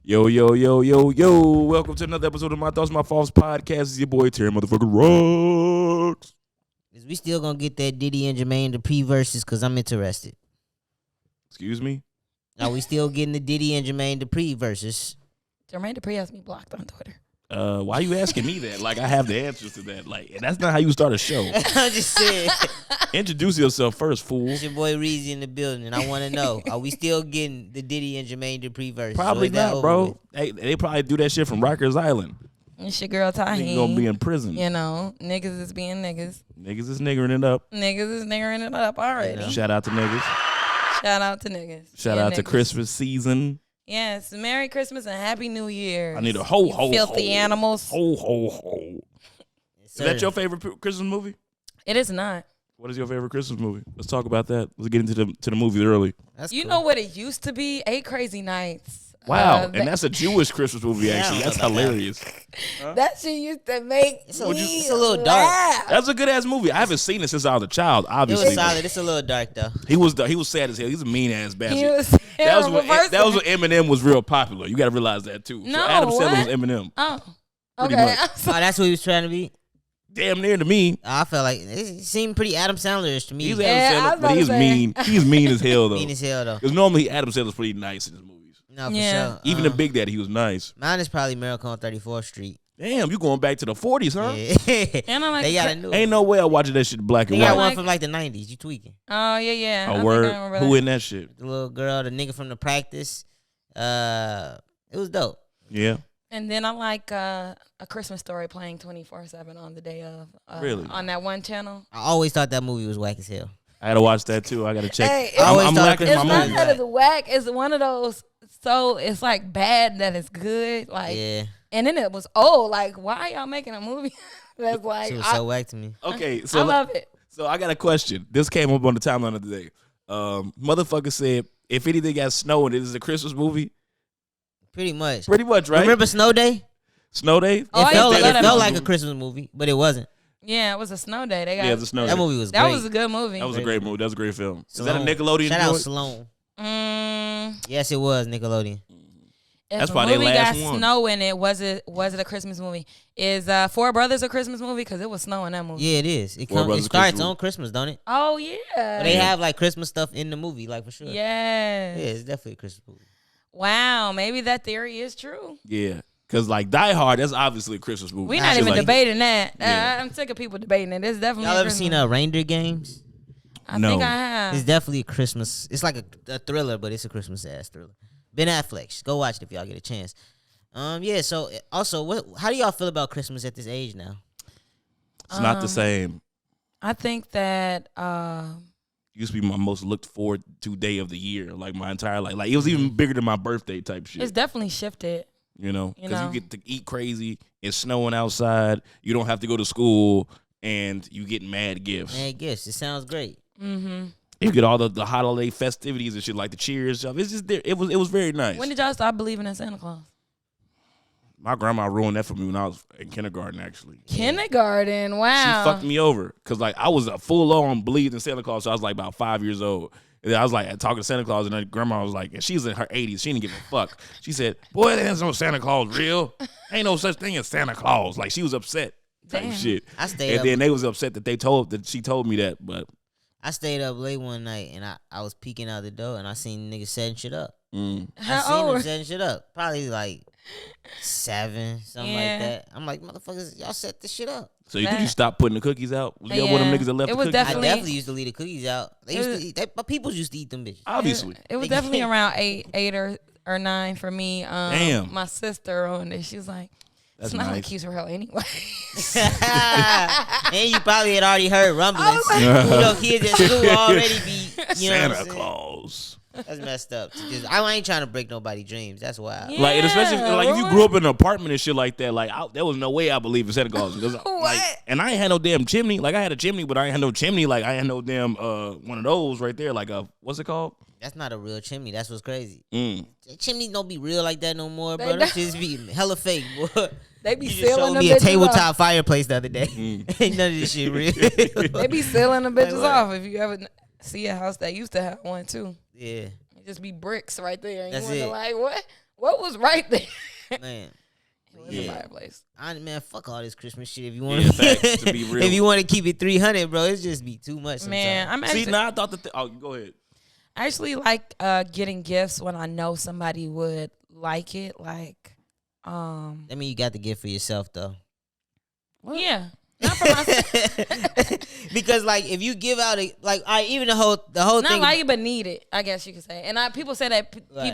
Yo, yo, yo, yo, yo. Welcome to another episode of My Thoughts, My Faults podcast. It's your boy, Terry motherfucking Rocks. Is we still gonna get that Diddy and Jermaine Dupri verses? Because I'm interested. Excuse me? Are we still getting the Diddy and Jermaine Dupri verses? Jermaine Dupri has me blocked on Twitter. Why you asking me that? Like, I have the answers to that. Like, that's not how you start a show. I'm just saying. Introduce yourself first, fool. It's your boy Reezy in the building, and I want to know, are we still getting the Diddy and Jermaine Dupri verses? Probably not, bro. They probably do that shit from Rikers Island. It's your girl Taheem. Niggas gonna be in prison. You know, niggas is being niggas. Niggas is niggering it up. Niggas is niggering it up already. Shout out to niggas. Shout out to niggas. Shout out to Christmas season. Yes, Merry Christmas and Happy New Year. I need a ho. Filthy animals. Ho. Is that your favorite Christmas movie? It is not. What is your favorite Christmas movie? Let's talk about that. Let's get into the movie early. That's You cool. know what it used to be? 8 Crazy Nights. Wow, and that's a Jewish Christmas movie, actually. That's hilarious. That shit used to make It's a little dark. laugh. That's a good-ass movie. I haven't seen it since I was a child, It obviously. was solid. It's a little dark though. He was sad as hell. He's a mean-ass bastard. He was that terrible was person. when Eminem was real popular. You got to realize that, too. No, so Adam Sandler what? was Eminem. Oh, Pretty okay. much. Oh, that's what he was trying to be. Damn near to me. I felt like it seemed pretty Adam Sandler-ish to me. He's Yeah, I Adam was Sandler, about but to he's say. mean. He's mean as hell, though. Mean as hell though. Because normally Adam Sandler's pretty nice in his movies. No, for Yeah. sure. Even in Big Daddy, he was nice. Mine is probably Miracle on 34th Street. Damn, you going back to the 40s, huh? Yeah. And I like They got a new. Ain't no way I'm watching that shit black They and got white. one from like the 90s. You tweaking? Oh, yeah. I A think word. I remember Who that. in that shit? The little girl, the nigga from the practice. It was dope. Yeah. And then I like A Christmas Story playing 24/7 on the day of. Really? On that one channel. I always thought that movie was whack as hell. I had to watch that, too. I got to check. Hey, I always I'm thought lacking Chris my It's Martin not movie. was that it's whack. It's one of those. So it's like bad that it's good. Like, Yeah, and then it was old. Like, why y'all making a movie that's like? she was I, so whack to me. Okay, I so love it. So I got a question. This came up on the timeline of the day. Motherfucker said, if anything got snow and it is a Christmas movie, Pretty much. pretty much, right? Remember Snow Day? Snow Day? Oh, I It felt, used to love it that felt movie. like a Christmas movie, but it wasn't. Yeah, it was a snow day. They got Yeah, the Snow Day. That movie was that great. was a good movie. That was a great movie. That was a great film. Is that a Sloan. Nickelodeon Shout out joint? Sloan. If Yes, it was Nickelodeon. That's a probably their movie last got one. snow in it, was it a Christmas movie? Is Four Brothers a Christmas movie? Because it was snow in that movie. Yeah, it is. It Brothers starts Christmas. on Christmas, don't it? Oh yeah. But they have like Christmas stuff in the movie, like for sure. Yes. Yeah, it's definitely a Christmas movie. Wow. Maybe that theory is true. Yeah. Because, like, Die Hard, that's obviously a Christmas movie. We're not Shit even like- debating that. Yeah. I'm sick of people debating it. It's definitely. Y'all a ever Christmas seen movie. Reindeer Games? I No. think I have. It's definitely a Christmas. It's like a thriller, but it's a Christmas ass thriller. Ben Affleck. Go watch it if y'all get a chance. Yeah. So also, how do y'all feel about Christmas at this age now? It's not the same. I think that Used to be my most looked forward to day of the year, like my entire life. Like, it was even bigger than my birthday type shit. it's definitely shifted. You know, You because know. you get to eat crazy. It's snowing outside. You don't have to go to school, and you get mad gifts. Man, gifts. It sounds great. Mm-hmm. You get all the holiday festivities and shit, like the cheers stuff. It's just there. It was very nice. When did y'all stop believing in Santa Claus? My grandma ruined that for me when I was in kindergarten. Actually, Kindergarten. she Wow. fucked me over because like I was a full on believed in Santa Claus. So I was like about 5 years old. And I was like talking to Santa Claus, and then grandma was like, and she's in her 80s. She didn't give a fuck. She said, "Boy, there's no Santa Claus real. Ain't no such thing as Santa Claus." Like she was upset type Damn. shit. I stayed And up. then they was upset that she told me that, but. I stayed up late one night and I was peeking out the door and I seen niggas setting shit up. I How seen them old? setting shit up. Probably like 7, something Yeah. like that. I'm like, motherfuckers, y'all set this shit up. So did you stop putting the cookies out? Was you one of them Yeah. niggas that left It the was cookies? I Definitely- definitely used to leave the cookies out. They used It to was- eat. But people used to eat them bitches. Obviously. It was definitely around eight or 9 for me. Damn. My sister on it. She was like, That's "It's not nice. like he's real anyway." And you probably had already heard rumblings. like- You know, kids at school already be, you know what I'm Santa saying? Claus. That's messed up. I ain't trying to break nobody's dreams. That's wild. Yeah. Like, and especially like if you right. grew up in an apartment and shit like that, like there was no way I believe in Santa Claus. 'Cause, like, What? and I ain't had no damn chimney. Like I had a chimney, but I ain't had no chimney. Like I had no damn one of those right there. Like what's it called? That's not a real chimney. That's what's crazy. Mm. Chimneys don't be real like that no more, They bro. That don't. just be hella fake, boy. They be You just sealing showed them me a bitches tabletop off. fireplace the other day. Ain't none of this shit real. They be sealing them bitches what? off. If you ever see a house that used to have one too, Yeah. it just be bricks right there. And That's you wonder it. like, What was right there? Man. It was a fireplace. Man, fuck all this Christmas shit. If you want facts, to be real. if you want to keep it 300, bro, it's just be too much. Sometimes. Man, I'm actually, See, now I thought that. Oh, go ahead. I actually like getting gifts when I know somebody would like it. Like, I mean, you got the gift for yourself though. yeah. Not for myself. Because like if you give out even the whole Not thing, like it, but need it, I guess you could say. And people say that Right.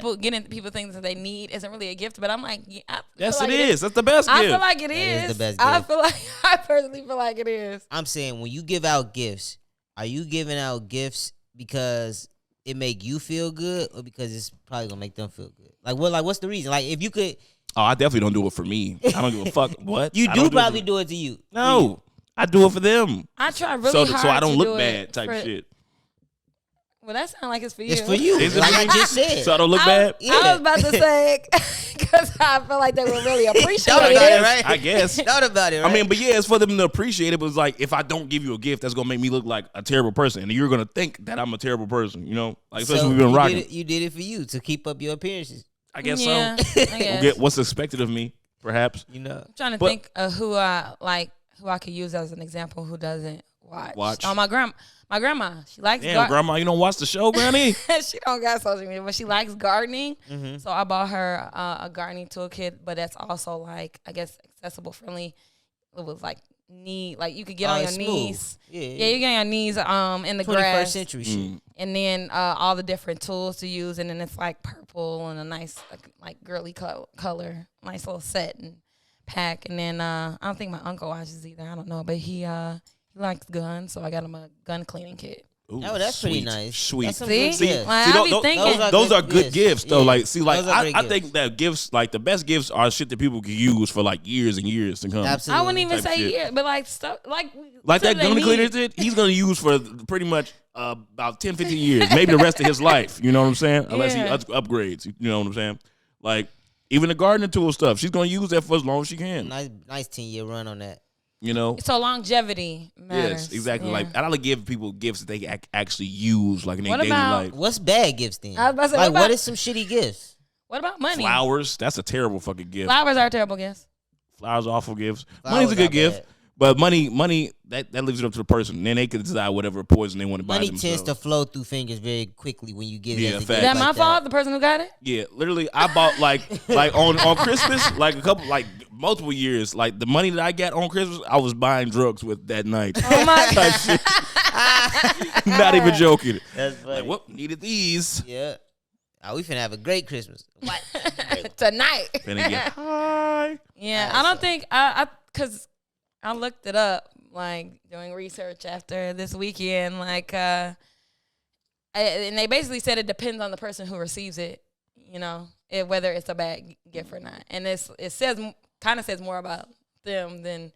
people things that they need isn't really a gift, but I'm like, yeah, Yes, like it is. That's the best gift. I feel like it That is. is the best I gift. feel like I personally feel like it is. I'm saying when you give out gifts, are you giving out gifts because it make you feel good or because it's probably gonna make them feel good? What's the reason? Like if you could, Oh, I definitely don't do it for me. I don't give a fuck. What? you I do don't probably it do it to you. No, I do it for them. I try really So hard so I don't to look do bad it type for, shit. Well, that sounds like it's for you. It's for you, Is it like for I me? just said. So I don't look bad. I was about to say because I feel like they would really appreciate Thought about it, it. right? I guess. Thought about it, right? I mean, but yeah, it's for them to appreciate it. But it's like if I don't give you a gift, that's gonna make me look like a terrible person, and you're gonna think that I'm a terrible person. You know, like especially we've been rocking. You did it for you to keep up your appearances. I guess Yeah, so. I guess. Get what's expected of me, perhaps. You know. I'm trying to But- think of who I could use as an example who doesn't watch. Oh, my grandma. She likes Damn, grandma, you don't watch the show, Granny? she don't got social media, but she likes gardening. Mm-hmm. So I bought her a gardening toolkit, but that's also like I guess accessible, friendly. It was like you could get on your it's smooth. knees. Yeah, You get on your knees in the 21st grass, century shit. and then all the different tools to use, and then it's like purple and a nice like girly color, nice little set and pack. And then I don't think my uncle watches either. I don't know, but he likes guns, so I got him a gun cleaning kit. Ooh, Oh, that's pretty sweet, nice. Sweet. That's some See? good See, gifts. like, I be thinking those are good gifts, though. Yeah. Like, see, like Those are great I gifts. think that gifts, like the best gifts, are shit that people can use for like years and years to come. Absolutely. I wouldn't even Type say shit. yeah, but like stuff like Like that stuff they gun cleaner need. shit, he's gonna use for pretty much about 10, 15 years, maybe the rest of his life. You know what I'm saying? Unless he Yeah. upgrades. You know what I'm saying? Like even the gardening tool stuff, she's gonna use that for as long as she can. Nice 10-year run on that. You know? So longevity matters. Yes, exactly. Yeah. Like I like give people gifts that they actually use, like in their What daily about- life. What's bad gifts then? I was about to say, like, what about- what is some shitty gifts? What about money? Flowers, that's a terrible fucking gift. Flowers are terrible gifts. Flowers are awful gifts. Flowers Money's a good are gift, bad. but money that leaves it up to the person. Then they can decide whatever poison they want to buy Money themselves. tends to flow through fingers very quickly when you give Yeah, it as a facts. gift Is that like my fault? The person who got it? Yeah, literally, I bought like on Christmas, like a couple, like multiple years, like the money that I got on Christmas, I was buying drugs with that night. Oh my Type shit. Not even joking. That's funny. Like, whoop, needed these. Yeah. Oh, we finna have a great Christmas. God. Tonight. Finna get high. Yeah, I don't think because I looked it up like doing research after this weekend, like and they basically said it depends on the person who receives it, you know, whether it's a bad gift or not, and it kind of says more about them than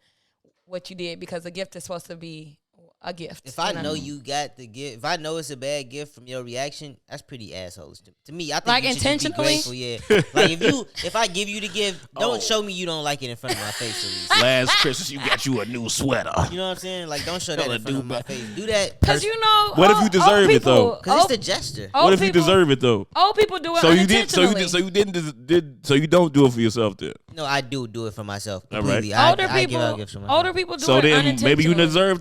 what you did because the gift is supposed to be a gift. If I know you got the gift, if I know it's a bad gift from your reaction, that's pretty assholes to me. I think Like you should just be intentionally? grateful, yeah. Like if I give you the gift, don't show me you don't like it in front of my face at least. Last Christmas, you got you a new sweater. You know what I'm saying? Like don't show that Tell in a front of dude my back. face. Do that because you know What if you old deserve it, though? people- because it's the gesture. old What if you people- deserve it though? Old people do it So you unintentionally. so you don't do it for yourself then. No, I do it for myself. All right. Completely. Older I give out gifts for myself. older people do So it then unintentionally. maybe you deserve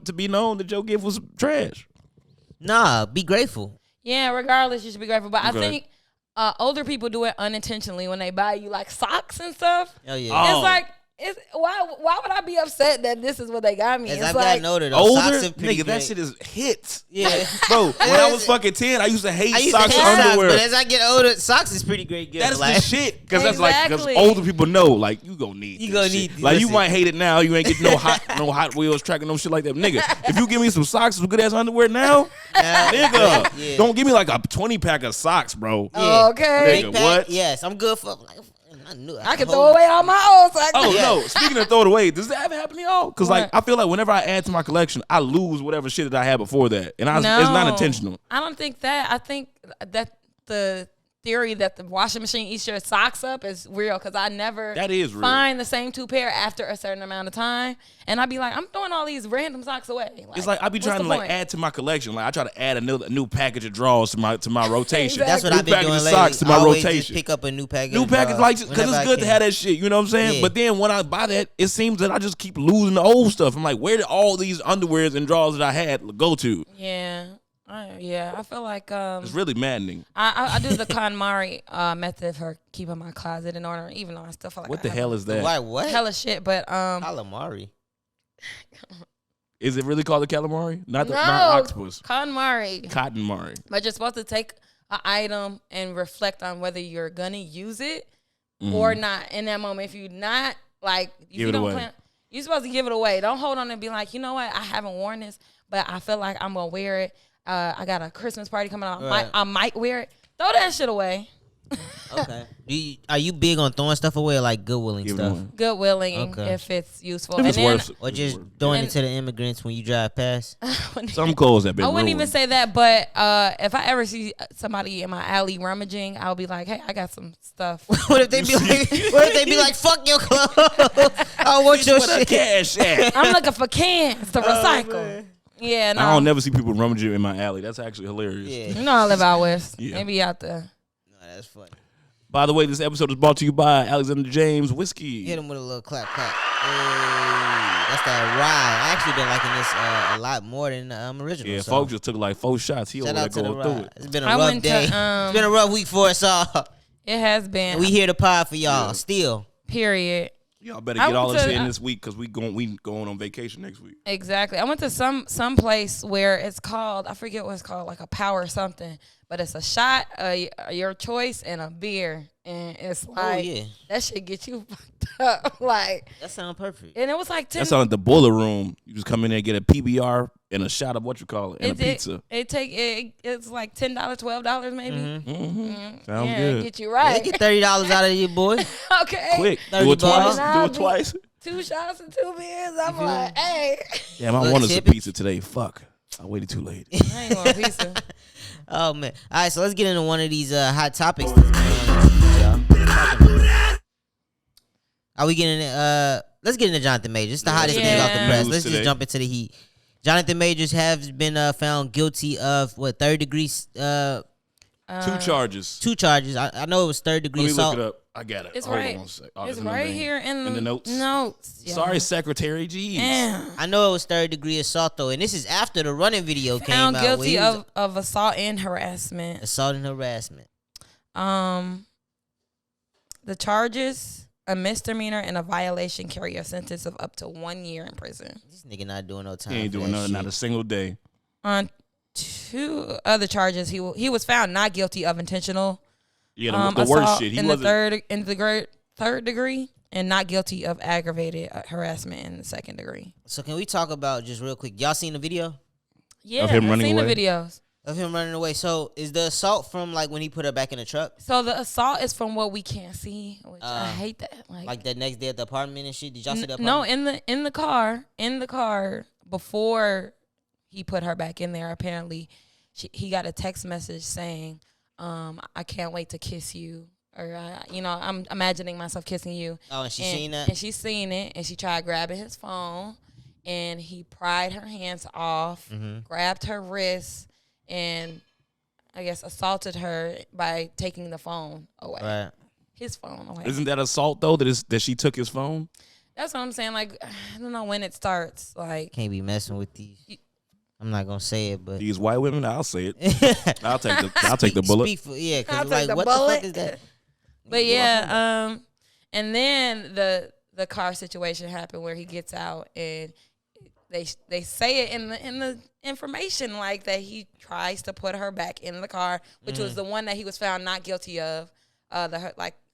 to be known that your gift was trash. Nah, be grateful. Yeah, regardless, you should be grateful. But Okay. I think older people do it unintentionally when they buy you like socks and stuff. Hell yeah. Oh. It's like, why would I be upset that this is what they got me? As It's I've like, gotten older, though, Older, socks have pretty nigga, that great. shit is hits. Yeah. Bro, when I was fucking 10, I used to hate I used socks to and hate socks, underwear. but as I get older, socks is pretty great gift. That is like, the shit. Because that's like, because Exactly. older people know, like, you gonna need You this gonna shit. need- Like, you listen. might hate it now. You ain't getting no Hot Wheels tracking, no shit like that. Nigga, if you give me some socks, some good ass underwear now, nigga, yeah. don't give me like a 20 pack of socks, bro. Yeah. Okay. Nigga, Big pack, what? Yes, I'm good for. Like, I knew I can hold- throw away all my old socks. Oh Yeah. no! Speaking of throw it away, does that ever happen to y'all? Because like What? I feel like whenever I add to my collection, I lose whatever shit that I had before that, and No. it's not intentional. I don't think that. I think that the theory that the washing machine eats your socks up is real because I never That is real. find the same 2 pair after a certain amount of time, and I'd be like, I'm throwing all these random socks away. It's like I be what's trying the to like point? add to my collection. Like I try to add a new package of drawers to my rotation. Exactly. That's what New I've been package doing of lately. socks to my I always rotation. Just pick up a new package. New package, like, because whenever it's I good to can. have that shit. You know what I'm saying? Yeah. But then when I buy that, it seems that I just keep losing the old stuff. I'm like, where did all these underwears and drawers that I had go to? Yeah. I feel like It's really maddening. I do the KonMari method for keeping my closet in order, even though I still feel like What I the have hell is that? Why what? hella shit. But Calamari. Is it really called a calamari? Not no, not octopus. KonMari. Cotton mari. But you're supposed to take an item and reflect on whether you're gonna use it or not in that moment. If you're not, like, if Give you it don't away. plan, you're supposed to give it away. Don't hold on and be like, you know what, I haven't worn this, but I feel like I'm gonna wear it. I got a Christmas party coming up. Right. I might wear it. Throw that shit away. Okay. Are you big on throwing stuff away or like goodwilling Give it stuff? away. Goodwilling Okay. if it's useful. If it's and then worth Or just it. throwing And- it to the immigrants when you drive past? Some clothes have been I wouldn't ruined. even say that, but if I ever see somebody in my alley rummaging, I'll be like, hey, I got some stuff. What if they be like? What if they be like, fuck your clothes? I want your Where the shit. cash at? I'm looking for cans to recycle. Yeah, no. I don't never see people rummaging in my alley. That's actually hilarious. Yeah. You know I live out west. Yeah. Maybe out there. No, that's funny. By the way, this episode is brought to you by Alexander James Whiskey. Hit him with a little clap, clap. Hey, that's that ride. I actually been liking this a lot more than the original. Yeah, so. folks just took like 4 shots. He Shout over there out to the going through ride. it. It's been a I rough went to, day. It's been a rough week for us all. It has been. We here to pod for y'all. Yeah. Still. Period. Y'all better I get all went this to- in this week because we going on vacation next week. Exactly. I went to some place where it's called, I forget what it's called, like a power something, but it's a shot, your choice, and a beer. And it's like, yeah. that shit get you fucked up. Like, That sound perfect. and it was like 10. That's on the boiler room. You just come in there and get a PBR and a shot of what you call it and a pizza. It's like $10, $12 maybe. Sounds Yeah, good. get you They right. get $30 out of you, boy. Okay. Quick. 30 Do it twice. bucks. Do it twice. 2 shots and 2 beers. I'm like, hey. Damn, I Look, wanted some tip it. pizza today. Fuck. I waited too late. I ain't want pizza. Oh man! All right, so let's get into one of these hot topics. Are we getting? Let's get into Jonathan Majors. It's the hottest thing off the Yeah. press. News Let's today. just jump into the heat. Jonathan Majors has been found guilty of what 3rd-degree 2 charges. 2 charges. I know it was 3rd-degree Let me assault. look it up. I got it. It's Hold right. on a sec. Oh, It's in the right name. here in the notes. Yeah. Sorry, Secretary. Jeez. Damn. I know it was 3rd-degree assault though, and this is after the running video came Found out. where guilty he was of assault and harassment. assault and harassment. The charges, a misdemeanor and a violation, carry a sentence of up to 1 year in prison. This nigga not doing no time. He ain't for doing that nothing. Not shit. a single day. On 2 other charges, he was found not guilty of intentional Yeah, the worst assault shit. He in the wasn't. third degree, and not guilty of aggravated harassment in the 2nd degree. So can we talk about just real quick? Y'all seen the video Yeah, him I've running seen away? the videos. of him running away? So is the assault from like when he put her back in the truck, So the assault is from what we can't see, which I hate that. like that next day at the apartment and shit? Did y'all see the No, apartment? in the car before he put her back in there. Apparently, he got a text message saying, "I can't wait to kiss you," or I'm imagining myself kissing you. Oh, and she seen that? and she's seen it, and she tried grabbing his phone, and he pried her hands off, grabbed her wrists, and I guess assaulted her by taking the phone away, Right. his phone away. Isn't that assault though? That she took his phone. That's what I'm saying. Like, I don't know when it starts. Like, Can't be messing with these. I'm not gonna say it, but These white women. I'll say it. I'll take the bullet. Speak for, yeah, I'll because take like the what bullet. the fuck is that? but yeah, and then the car situation happened where he gets out, and they say it in the information, like, that he tries to put her back in the car, which was the one that he was found not guilty of,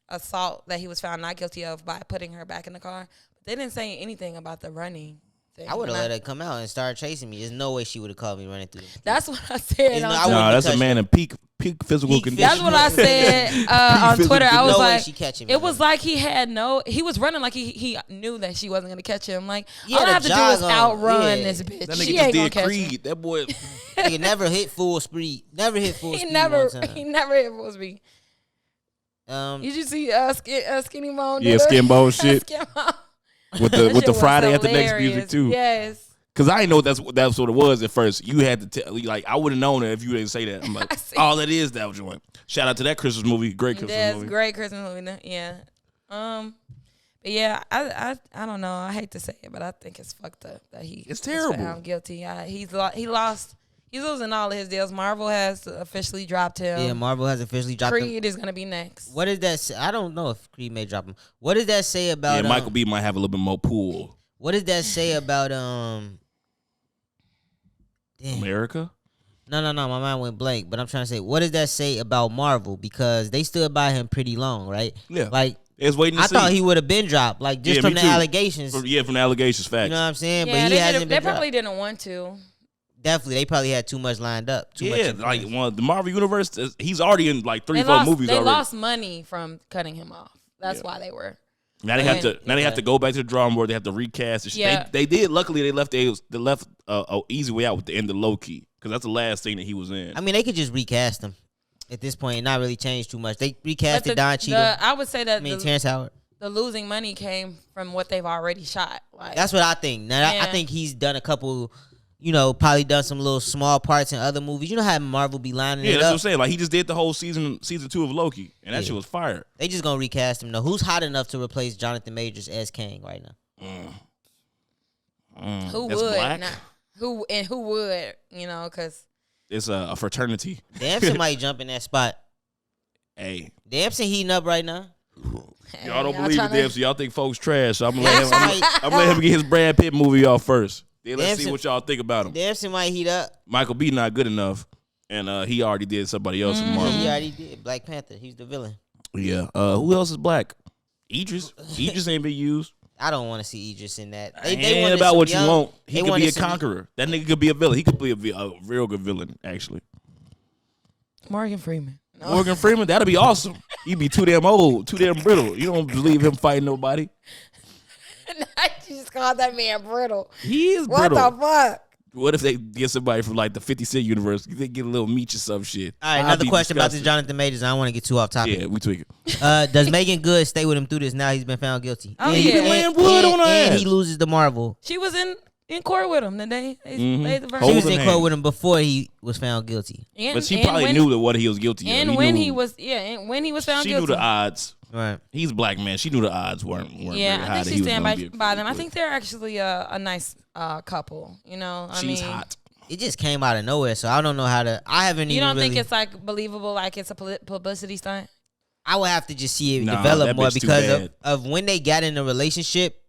assault that he was found not guilty of by putting her back in the car. But they didn't say anything about the running thing. I would have let her come out and start chasing me. There's no way she would have called me running through. That's what I said. You know, on I Twitter. wouldn't No, that's a touch man in peak physical Peak condition. That's what I said on Twitter. I was No way like, she catching me. it was like he was running like he knew that she wasn't gonna catch him. Like, Yeah, all I the have to do jog is on. outrun Yeah. this bitch. That She nigga ain't just gonna did catch Creed. him. That boy. Nigga never hit full speed. Never hit full He speed. never one time. hit full speed. Did you see Skinny Bone? Yeah, Skin Bone shit. Skin Bone. with the Friday at the next music too. Yes. Cause I didn't know that's what it was at first. You had to tell, like, I would have known it if you didn't say that. I'm like, oh, that is that joint. Shout out to that Christmas movie, great Christmas movie. Great Christmas movie. Yeah. But yeah, I don't know. I hate to say it, but I think it's fucked up that it's terrible. Found guilty. He's losing all of his deals. Marvel has officially dropped him. Yeah, Marvel has officially dropped him. Creed is gonna be next. What does that say? I don't know if Creed may drop him. What does that say about? Yeah, Michael B might have a little bit more pool. What does that say about America? No, my mind went blank. But I'm trying to say, what does that say about Marvel? Because they stood by him pretty long, right? Yeah. Like, it's waiting to see. I thought he would have been dropped, like just from the allegations. From the allegations, facts. You know what I'm saying? Yeah, but he hasn't been They dropped. probably didn't want to. Definitely, they probably had too much lined up. Too much like the Marvel universe, he's already in like 3-4 movies they already. They lost money from cutting him off. That's why they were. Now they have to. Now they have to go back to the drawing board. They have to recast it. Yeah. They did. Luckily, they left a easy way out with the end of Loki, because that's the last thing that he was in. I mean, they could just recast him at this point and not really change too much. They recasted Don Cheadle. I would say that Terrence Howard. The losing money came from what they've already shot. Like, that's what I think. Now I think he's done a couple. You know, probably done some little small parts in other movies. You know how Marvel be lining it up? Yeah, that's what I'm saying. Like, he just did the whole season 2 of Loki, and that shit was fire. They just gonna recast him though. Who's hot enough to replace Jonathan Majors as Kang right now? Who that's would? black? Who would? You know, because it's a fraternity. Damson might jump in that spot. Hey, Damson heating up right now. Y'all don't believe it, Damson. Y'all think folks trash. So I'm gonna let him get his Brad Pitt movie off first. Then let's see what y'all think about him. Damson might heat up. Michael B not good enough, and he already did somebody else in Marvel. He already did Black Panther. He's the villain. Yeah. Who else is black? Idris. Idris ain't been used. I don't want to see Idris in that. They ain't about what you want. He could be a conqueror. That nigga could be a villain. He could be a real good villain, actually. Morgan Freeman. No. Morgan Freeman, that'd be awesome. He'd be too damn old, too damn brittle. You don't believe him fighting nobody. You just called that man brittle. He is brittle. What the fuck? What if they get somebody from like the 50 Cent universe? They get a little meat or some shit. All right, another question about this Jonathan Majors. I don't want to get too off topic. Yeah, we tweak it. Does Megan Good stay with him through this? Now he's been found guilty. Oh, he been laying wood on her ass. And he loses the Marvel. She was in court with him the day they made the verdict. She was in court with him before he was found guilty. But she probably knew what he was guilty of. And when he was found guilty. She knew the odds. Right. He's a black man. She knew the odds weren't very high. I think she stand by them. I think they're actually a nice couple. You know, she's hot. It just came out of nowhere, so I don't know how to. I haven't even. You don't really, think it's like believable, like it's a publicity stunt? I would have to just see it develop more because of when they got in a relationship.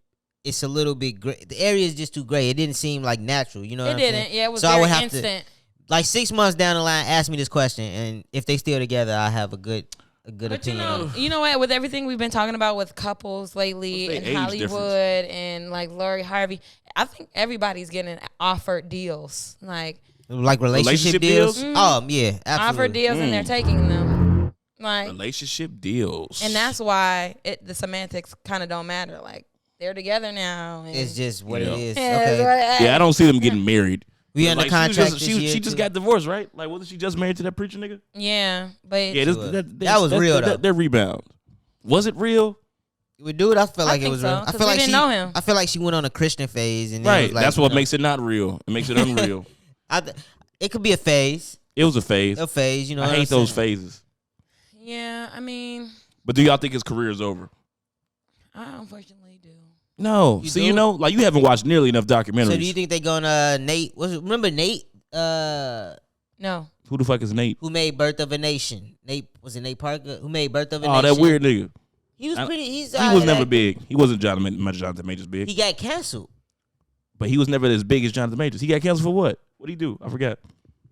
It's a little bit gray. The area is just too gray. It didn't seem like natural. You know what I'm saying? It didn't. Yeah, it was very instant. Like 6 months down the line, ask me this question, and if they still together, I have a good opinion. You know what? With everything we've been talking about with couples lately in Hollywood and like Lori Harvey, I think everybody's getting offered deals, like relationship deals. Mm-hmm. Yeah, absolutely. Offered deals, and they're taking them. Like relationship deals, and that's why the semantics kind of don't matter. Like they're together now. And it's just what it is. Yeah, I don't see them getting married. We under contract. She just got divorced, right? Like, wasn't she just married to that preacher nigga? Yeah, but that was real though. Their rebound. Was it real? With dude, I felt like it was real. I feel like she didn't know him. I feel like she went on a Christian phase, and right. That's what makes it not real. It makes it unreal. It could be a phase. It was a phase. A phase, you know. I hate those phases. Yeah, I mean. But do y'all think his career is over? I unfortunately do. No. See, you know, like you haven't watched nearly enough documentaries. So do you think they gonna Nate? Remember Nate? No. Who the fuck is Nate? Who made Birth of a Nation? Nate Parker? Who made Birth of a Nation? Oh, that weird nigga. He was pretty. He was never big. He wasn't Jonathan Majors big. He got canceled. But he was never as big as Jonathan Majors. He got canceled for what? What did he do? I forgot.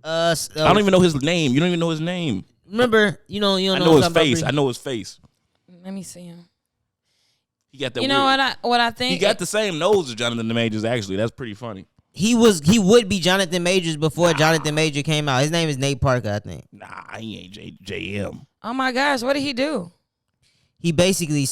I don't even know his name. You don't even know his name. Remember, you don't know. I know his face. I know his face. Let me see him. He got that. You know what I think? He got the same nose as Jonathan Majors. Actually, that's pretty funny. He would be Jonathan Majors before Jonathan Major came out. His name is Nate Parker, I think. Nah, he ain't JM. Oh my gosh, what did he do? He basically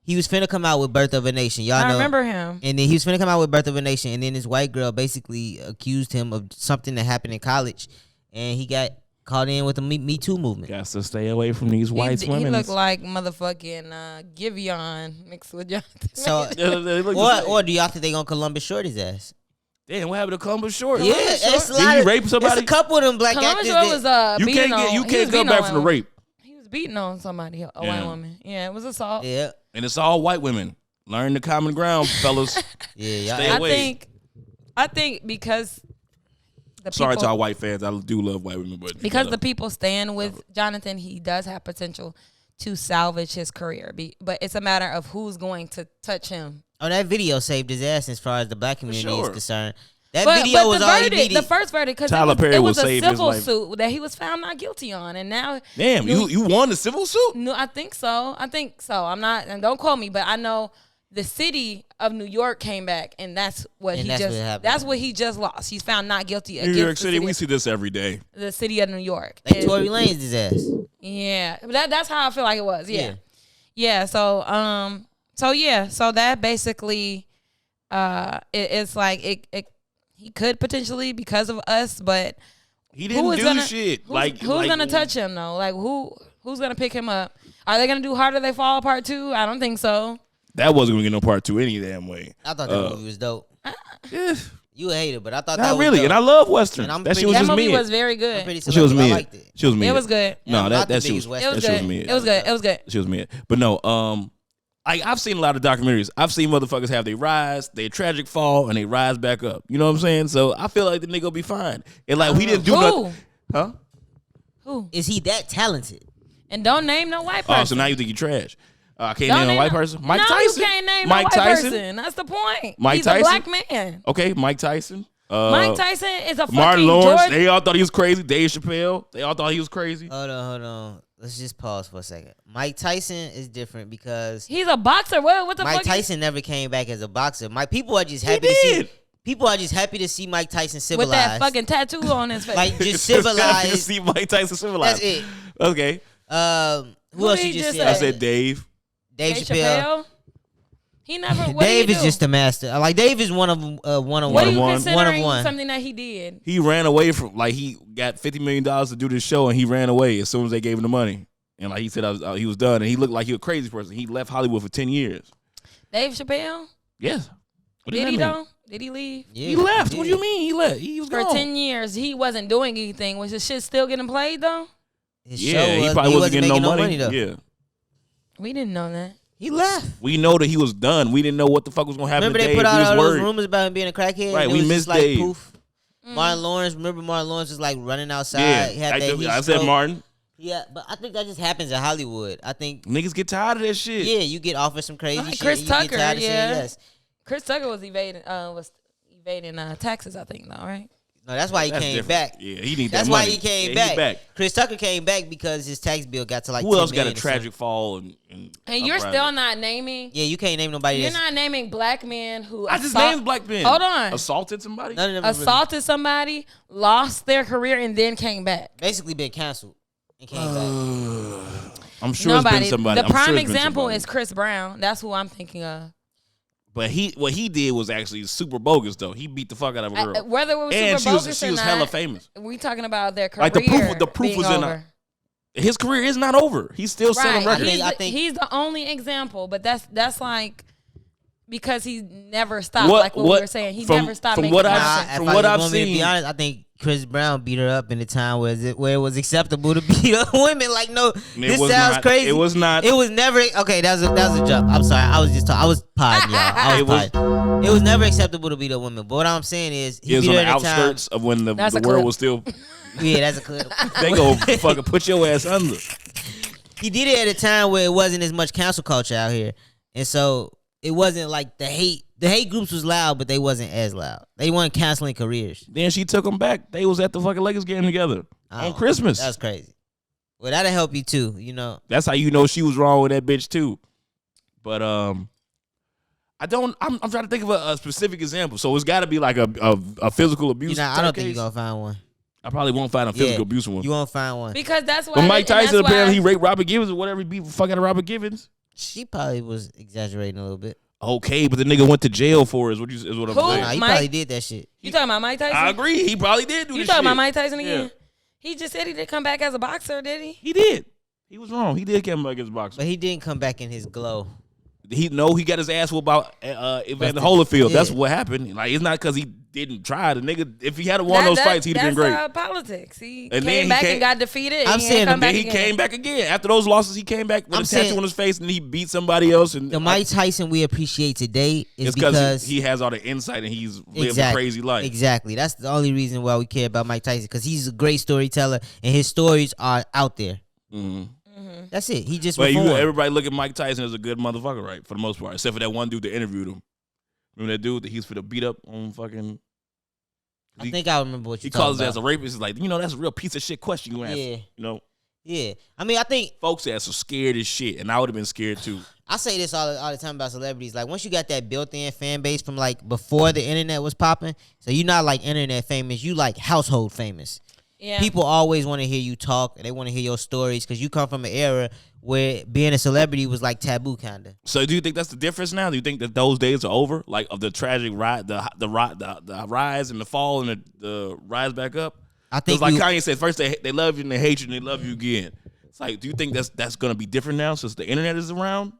he was finna come out with Birth of a Nation. Y'all know. I remember him. And then he was finna come out with Birth of a Nation, and then this white girl basically accused him of something that happened in college, and he got caught in with the Me Too movement. Got to stay away from these white women. He looked like motherfucking Giveon mixed with Jonathan. So, or do y'all think they gonna Columbus Short his ass? Damn, what happened to Columbus Short? Yeah, it's a Did lot he of, rape somebody? It's a couple of them black Columbus actors. Short was You beating can't on. you can't come back from the rape. He was beating on somebody, a white woman. Yeah, it was assault. Yeah, And it's all white women. Learn the common ground, fellas. yeah. Stay away. I think because Sorry to our white fans. I do love white women, but because the people stand with Jonathan, he does have potential to salvage his career. But it's a matter of who's going to touch him. Oh, that video saved his ass as far as the black community is concerned. That But video was the all he verdict, needed. the first verdict, because Tyler Perry it will was a save his civil life. suit that he was found not guilty on, and now damn, you won the civil suit? No, I think so. I'm not, and don't quote me, but I know the city of New York came back, and that's what that's what he just lost. He's found not guilty New York City, we see this every day. The city of New York. Like Tory Lanez his ass. Yeah, that's how I feel like it was. Yeah. So that basically, it's like it. He could potentially because of us, but he didn't do shit. Who's gonna touch him though? Like who's gonna pick him up? Are they gonna do Harder They Fall Part 2? I don't think so. That wasn't gonna get no part 2 any damn way. I thought that movie was dope. Yeah. You a hater, but I thought Not that was really, dope. and I love Western. And That shit was that just movie mid. was very good. She was mid. I liked it. She was mid. It was good. No, Yeah, that shit was mid. It was good. It was good. She was mid. But no, I've seen a lot of documentaries. I've seen motherfuckers have their rise, their tragic fall, and they rise back up. You know what I'm saying? So I feel like the nigga will be fine. And like we didn't do nothing. Huh? Who? Is he that talented? And don't name no white person. Oh, so now you think you trash. I can't Don't name a white person. Mike no, Tyson. You can't name Mike no white Tyson. person. That's the point. Mike He's Tyson? a black man. Okay, Mike Tyson. Mike Tyson is a fucking Martin Lawrence. George. They all thought he was crazy. Dave Chappelle. They all thought he was crazy. Hold on. Let's just pause for a second. Mike Tyson is different because He's a boxer. What the Mike fuck? Tyson never came back as a boxer. People are just happy to see. People are just happy to see Mike Tyson civilized. With that fucking tattoo on his face. Like just Happy to civilized. see Mike Tyson civilized. That's it. Okay. Who else you just said? I said Dave. Dave Chappelle. He never. What Dave did he is do? just a master. Like Dave is one of one of What are one. you one. considering One. something that he did? He ran away from, like, he got $50 million to do this show, and he ran away as soon as they gave him the money. And like he said, he was done, and he looked like he was a crazy person. He left Hollywood for 10 years. Dave Chappelle? Yes. What Did he mean? though? Did he leave? Yeah, He left. yeah. What do you mean he left? He was For gone. 10 years, he wasn't doing anything. Was his shit still getting played though? His Yeah, show he was, probably wasn't getting no making money. though. Yeah. We didn't know that. He left. We know that he was done. We didn't know what the fuck was going to happen Remember to they Dave. put out We was all those worried. rumors about him being a crackhead? Right, And it we was missed just like Dave. poof. Martin Lawrence. Remember Martin Lawrence was like running outside. Yeah. He had that heat I said stroke. Martin. Yeah, but I think that just happens in Hollywood. I think Niggas get tired of that shit. yeah, you get offered some crazy Like shit. Chris and you Tucker, get tired of saying yeah. yes. Chris Tucker was evading taxes, I think, though, right? No, that's why he That's came different. back. Yeah, he need That's that why money. he came Yeah, he back. Chris Tucker came back because his tax bill got to like Who $10 else got a million or something. tragic fall? And And you're still not naming. Yeah, you can't name nobody. You're that's- not naming black men who I just named black men. Hold on. Assaulted somebody? None of them have really assaulted somebody, lost their career, and then came back. basically been canceled and came back. I'm sure it's been somebody. The I'm prime sure it's been example somebody. is Chris Brown. That's who I'm thinking of. But what he did was actually super bogus though. He beat the fuck out of a girl. Whether it was and super bogus she or was not, hella famous. we talking about their career. Like the proof being was in over. His career is not over. He's still selling Right. records. I think- He's the only example, but that's like because he never stopped. Like what we were saying, he never stopped making what content. I've, from what I've To be seen, honest, I think Chris Brown beat her up in the time where it was acceptable to beat up women. Like, no, this was sounds not- crazy. it was not. It was never okay. That was a joke. I'm sorry. I was podding, y'all. I was podding. It was never acceptable to beat up women. But what I'm saying is, he He was beat on her the at the time. outskirts of when the That's a world clip. was still. Yeah, that's a clip. They go fucking put your ass under. He did it at a time where it wasn't as much cancel culture out here, and so it wasn't like the hate. The hate groups was loud, but they wasn't as loud. They weren't canceling careers. Then she took him back. They was at the fucking Lakers game together on Christmas. That's crazy. Well, that'll help you too. You know. That's how you know she was wrong with that bitch too. But I'm trying to think of a specific example. So it's got to be like a physical abuse. I type don't think case. you're gonna find one. I probably won't find a physical abuse one. You won't find one. Because that's why. But Mike Tyson and that's apparently he why, raped Robert Givens or whatever. He beat the fuck out of Robert Givens. She probably was exaggerating a little bit. Okay, but the nigga went to jail for it. Is what I'm Who? saying. Nah, he Mike- probably did that shit. You talking about Mike Tyson? I agree. He probably did do You this talking shit. about Mike Tyson again? Yeah. He just said he did come back as a boxer, did he? He did. He was wrong. He did come back as a boxer. But he didn't come back in his glow. He got his ass whooped about Evander Holyfield. Yeah. That's what happened. Like, it's not because he didn't try. The nigga, if he had won those fights, he'd have been great. That's politics. He And came back and got defeated. I'm saying He came back again. After those losses, he came back with a tattoo on his face and he beat somebody else. And the Mike Tyson we appreciate today is because he has all the insight and he's lived a crazy life. Exactly. That's the only reason why we care about Mike Tyson, because he's a great storyteller and his stories are out there. Mm-hmm. That's it. He just everybody look at Mike Tyson as a good motherfucker, right? For the most part, except for that one dude that interviewed him. Remember that dude that he's for the beat up on fucking. I think I remember what you. He calls it as a rapist. He's like, that's a real piece of shit question you asked. Yeah. Yeah. I mean, I think folks ass are scared as shit, and I would have been scared too. I say this all the time about celebrities. Like, once you got that built-in fan base from like before the internet was popping, so you're not like internet famous, you like household famous. Yeah. People always want to hear you talk, and they want to hear your stories because you come from an era where being a celebrity was like taboo, kind of. So, do you think that's the difference now? Do you think that those days are over, like of the tragic rise, the rise and the fall and the rise back up? I think, like Kanye said, first they love you and they hate you and they love you again. It's like, do you think that's gonna be different now since the internet is around?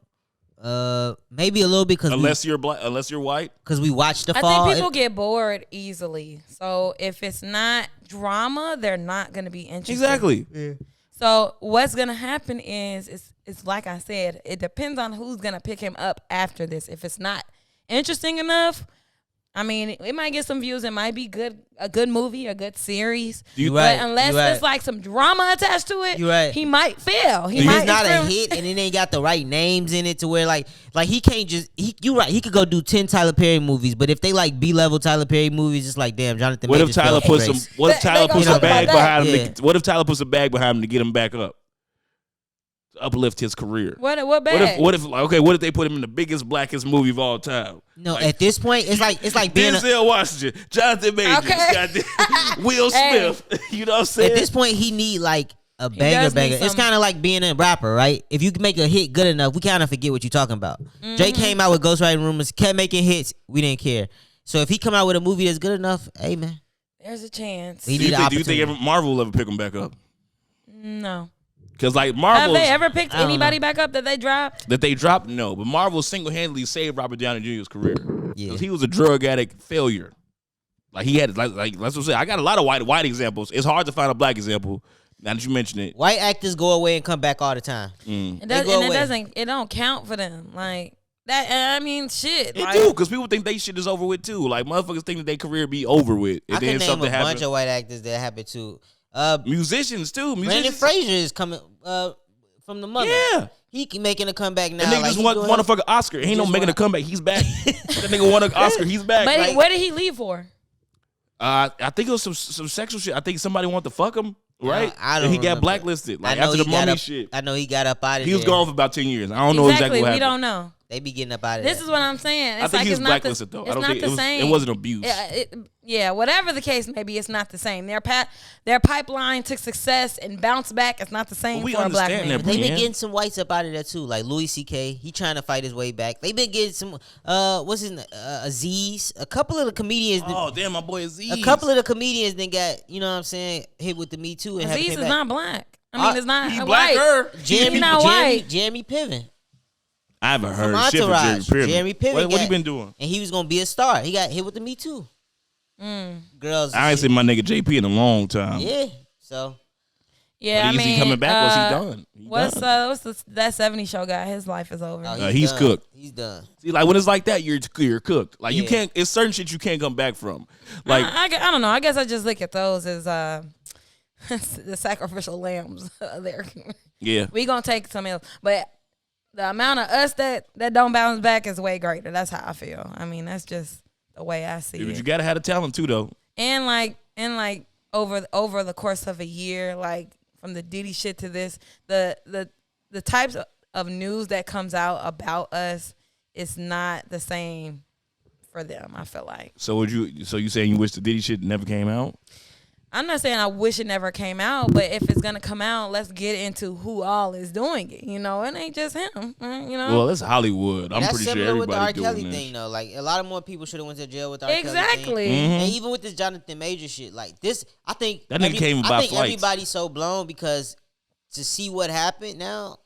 Maybe a little bit, because unless you're black, unless you're white, because we watch the fall. I think people get bored easily. So if it's not drama, they're not gonna be interested. Exactly. Yeah. So what's gonna happen is it's like I said, it depends on who's gonna pick him up after this. If it's not interesting enough, I mean, it might get some views. It might be a good movie, a good series. But unless there's like some drama attached to it, he might fail. He's not a hit, and it ain't got the right names in it to where like he can't just. You're right. He could go do 10 Tyler Perry movies, but if they like B-level Tyler Perry movies, it's like, damn, Jonathan. What if Tyler puts some? What if Tyler puts a bag behind him? What if Tyler puts a bag behind him to get him back up? Uplift his career. What bad? What if they put him in the biggest blackest movie of all time? No, like, at this point it's like being Denzel Washington, Jonathan Majors, Will Smith. You know what I'm saying? At this point he need like a banger. It's kind of like being a rapper, right? If you make a hit good enough, we kind of forget what you're talking about. Mm-hmm. Drake came out with Ghostwriting Rumors, kept making hits, we didn't care. So if he come out with a movie that's good enough, hey man, there's a chance. Do you think Marvel will ever pick him back up? No. Because like Marvel, have they ever picked anybody back up that they dropped? No, but Marvel single-handedly saved Robert Downey Jr.'s career. Because he was a drug addict failure. Like he had like that's what I'm saying. I got a lot of white examples. It's hard to find a black example. Now that you mention it, white actors go away and come back all the time. It don't count for them. Like that. I mean, shit. It do, because people think they shit is over with too. Like motherfuckers think that their career be over with. And I can name a bunch of white actors that happen too. Musicians too. Brandon Fraser is coming from the mother. Yeah. He making a comeback now. That nigga just won a fucking Oscar. He ain't no making a comeback. He's back. That nigga won an Oscar. He's back. But like, what did he leave for? I think it was some sexual shit. I think somebody wanted to fuck him, right? I don't. And he got blacklisted. Like after the Mummy shit. I know he got up out of there. He was gone for about 10 years. I don't know exactly what happened. We don't know. They be getting up out of there. This is what I'm saying. It's I think like he was blacklisted though. I don't think it wasn't abuse. Yeah, whatever the case may be, it's not the same. Their pipeline to success and bounce back is not the same for a black man. They've been getting some whites up out of there too, like Louis C.K. He trying to fight his way back. They've been getting some what's his name? Aziz. A couple of the comedians. Oh damn, my boy Aziz. A couple of the comedians then got, you know what I'm saying, hit with the Me Too. And Aziz is not black. I mean, it's not he white. Jeremy, not white. Jeremy Piven. I haven't heard shit from Jeremy Piven. What he been doing? And he was gonna be a star. He got hit with the Me Too. Girls. I ain't seen my nigga JP in a long time. Yeah. So. Yeah, but is he coming back? Was he done? What's that 70 show guy? His life is over. He's cooked. He's done. See, like when it's like that, you're cooked. Like you can't. It's certain shit you can't come back from. Like I don't know. I guess I just look at those as the sacrificial lambs there. Yeah, we gonna take some else, but the amount of us that don't bounce back is way greater. That's how I feel. I mean, that's just the way I see it. But you gotta have the talent too, though. And like over the course of a year, like from the Diddy shit to this, the types of news that comes out about us is not the same for them. I feel like. So you saying you wish the Diddy shit never came out? I'm not saying I wish it never came out, but if it's gonna come out, let's get into who all is doing it. You know, it ain't just him. You know. Well, it's Hollywood. I'm pretty sure everybody with the R. Kelly doing thing, though. Like a lot of more people should have went to jail with the R. Kelly exactly. thing. And even with this Jonathan Major shit, like this, I think that nigga came by flights. Everybody's so blown because to see what happened now,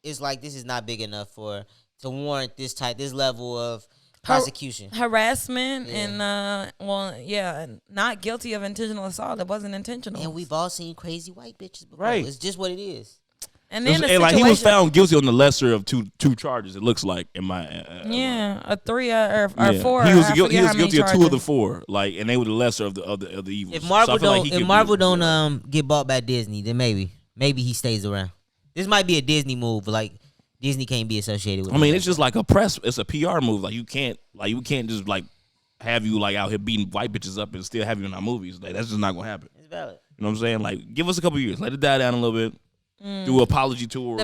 it's like this is not big enough to warrant this level of prosecution, harassment, and not guilty of intentional assault. It wasn't intentional. And we've all seen crazy white bitches before. Right. It's just what it is. And then like he was found guilty on the lesser of two charges. It looks like in my a 3 or 4. He was guilty of 2 of the 4. Like, and they were the lesser of the evils. If Marvel don't get bought by Disney, then maybe he stays around. This might be a Disney move, but like Disney can't be associated with. I mean, it's just like it's a PR move. Like you can't just like have you like out here beating white bitches up and still have you in our movies. Like that's just not gonna happen. It's valid. You know what I'm saying? Like give us a couple years, let it die down a little bit. Do an apology tour.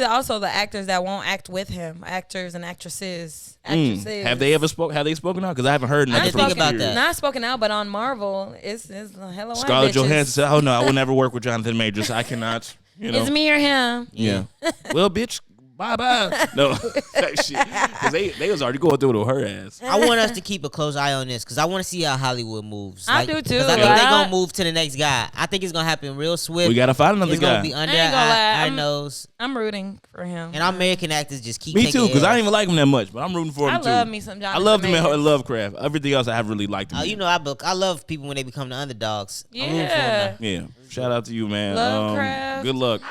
Also the actors that won't act with him, actors and actresses. Have they spoken out? Because I haven't heard nothing about that. Not spoken out, but on Marvel, it's a hell of a Scarlett Johansson said, "Oh no, I will never work with Jonathan Majors. So I cannot." You know. It's me or him. Yeah. Well, bitch. Bye. No, that shit. Because they was already going through it with her ass. I want us to keep a close eye on this because I want to see how Hollywood moves. I do too. Because I think they're going to move to the next guy. I think it's going to happen real swift. We got to find another guy. It's going to be under our nose. I'm rooting for him. And our American actors just keep Me too, because I don't even like him that much, but I'm rooting for him too. I love me some Jonathan I loved him Majors. in Lovecraft. Everything else I have really liked him. Oh, you know, I love people when they become the underdogs. Yeah. Yeah. Shout out to you, man. Lovecraft. Good luck.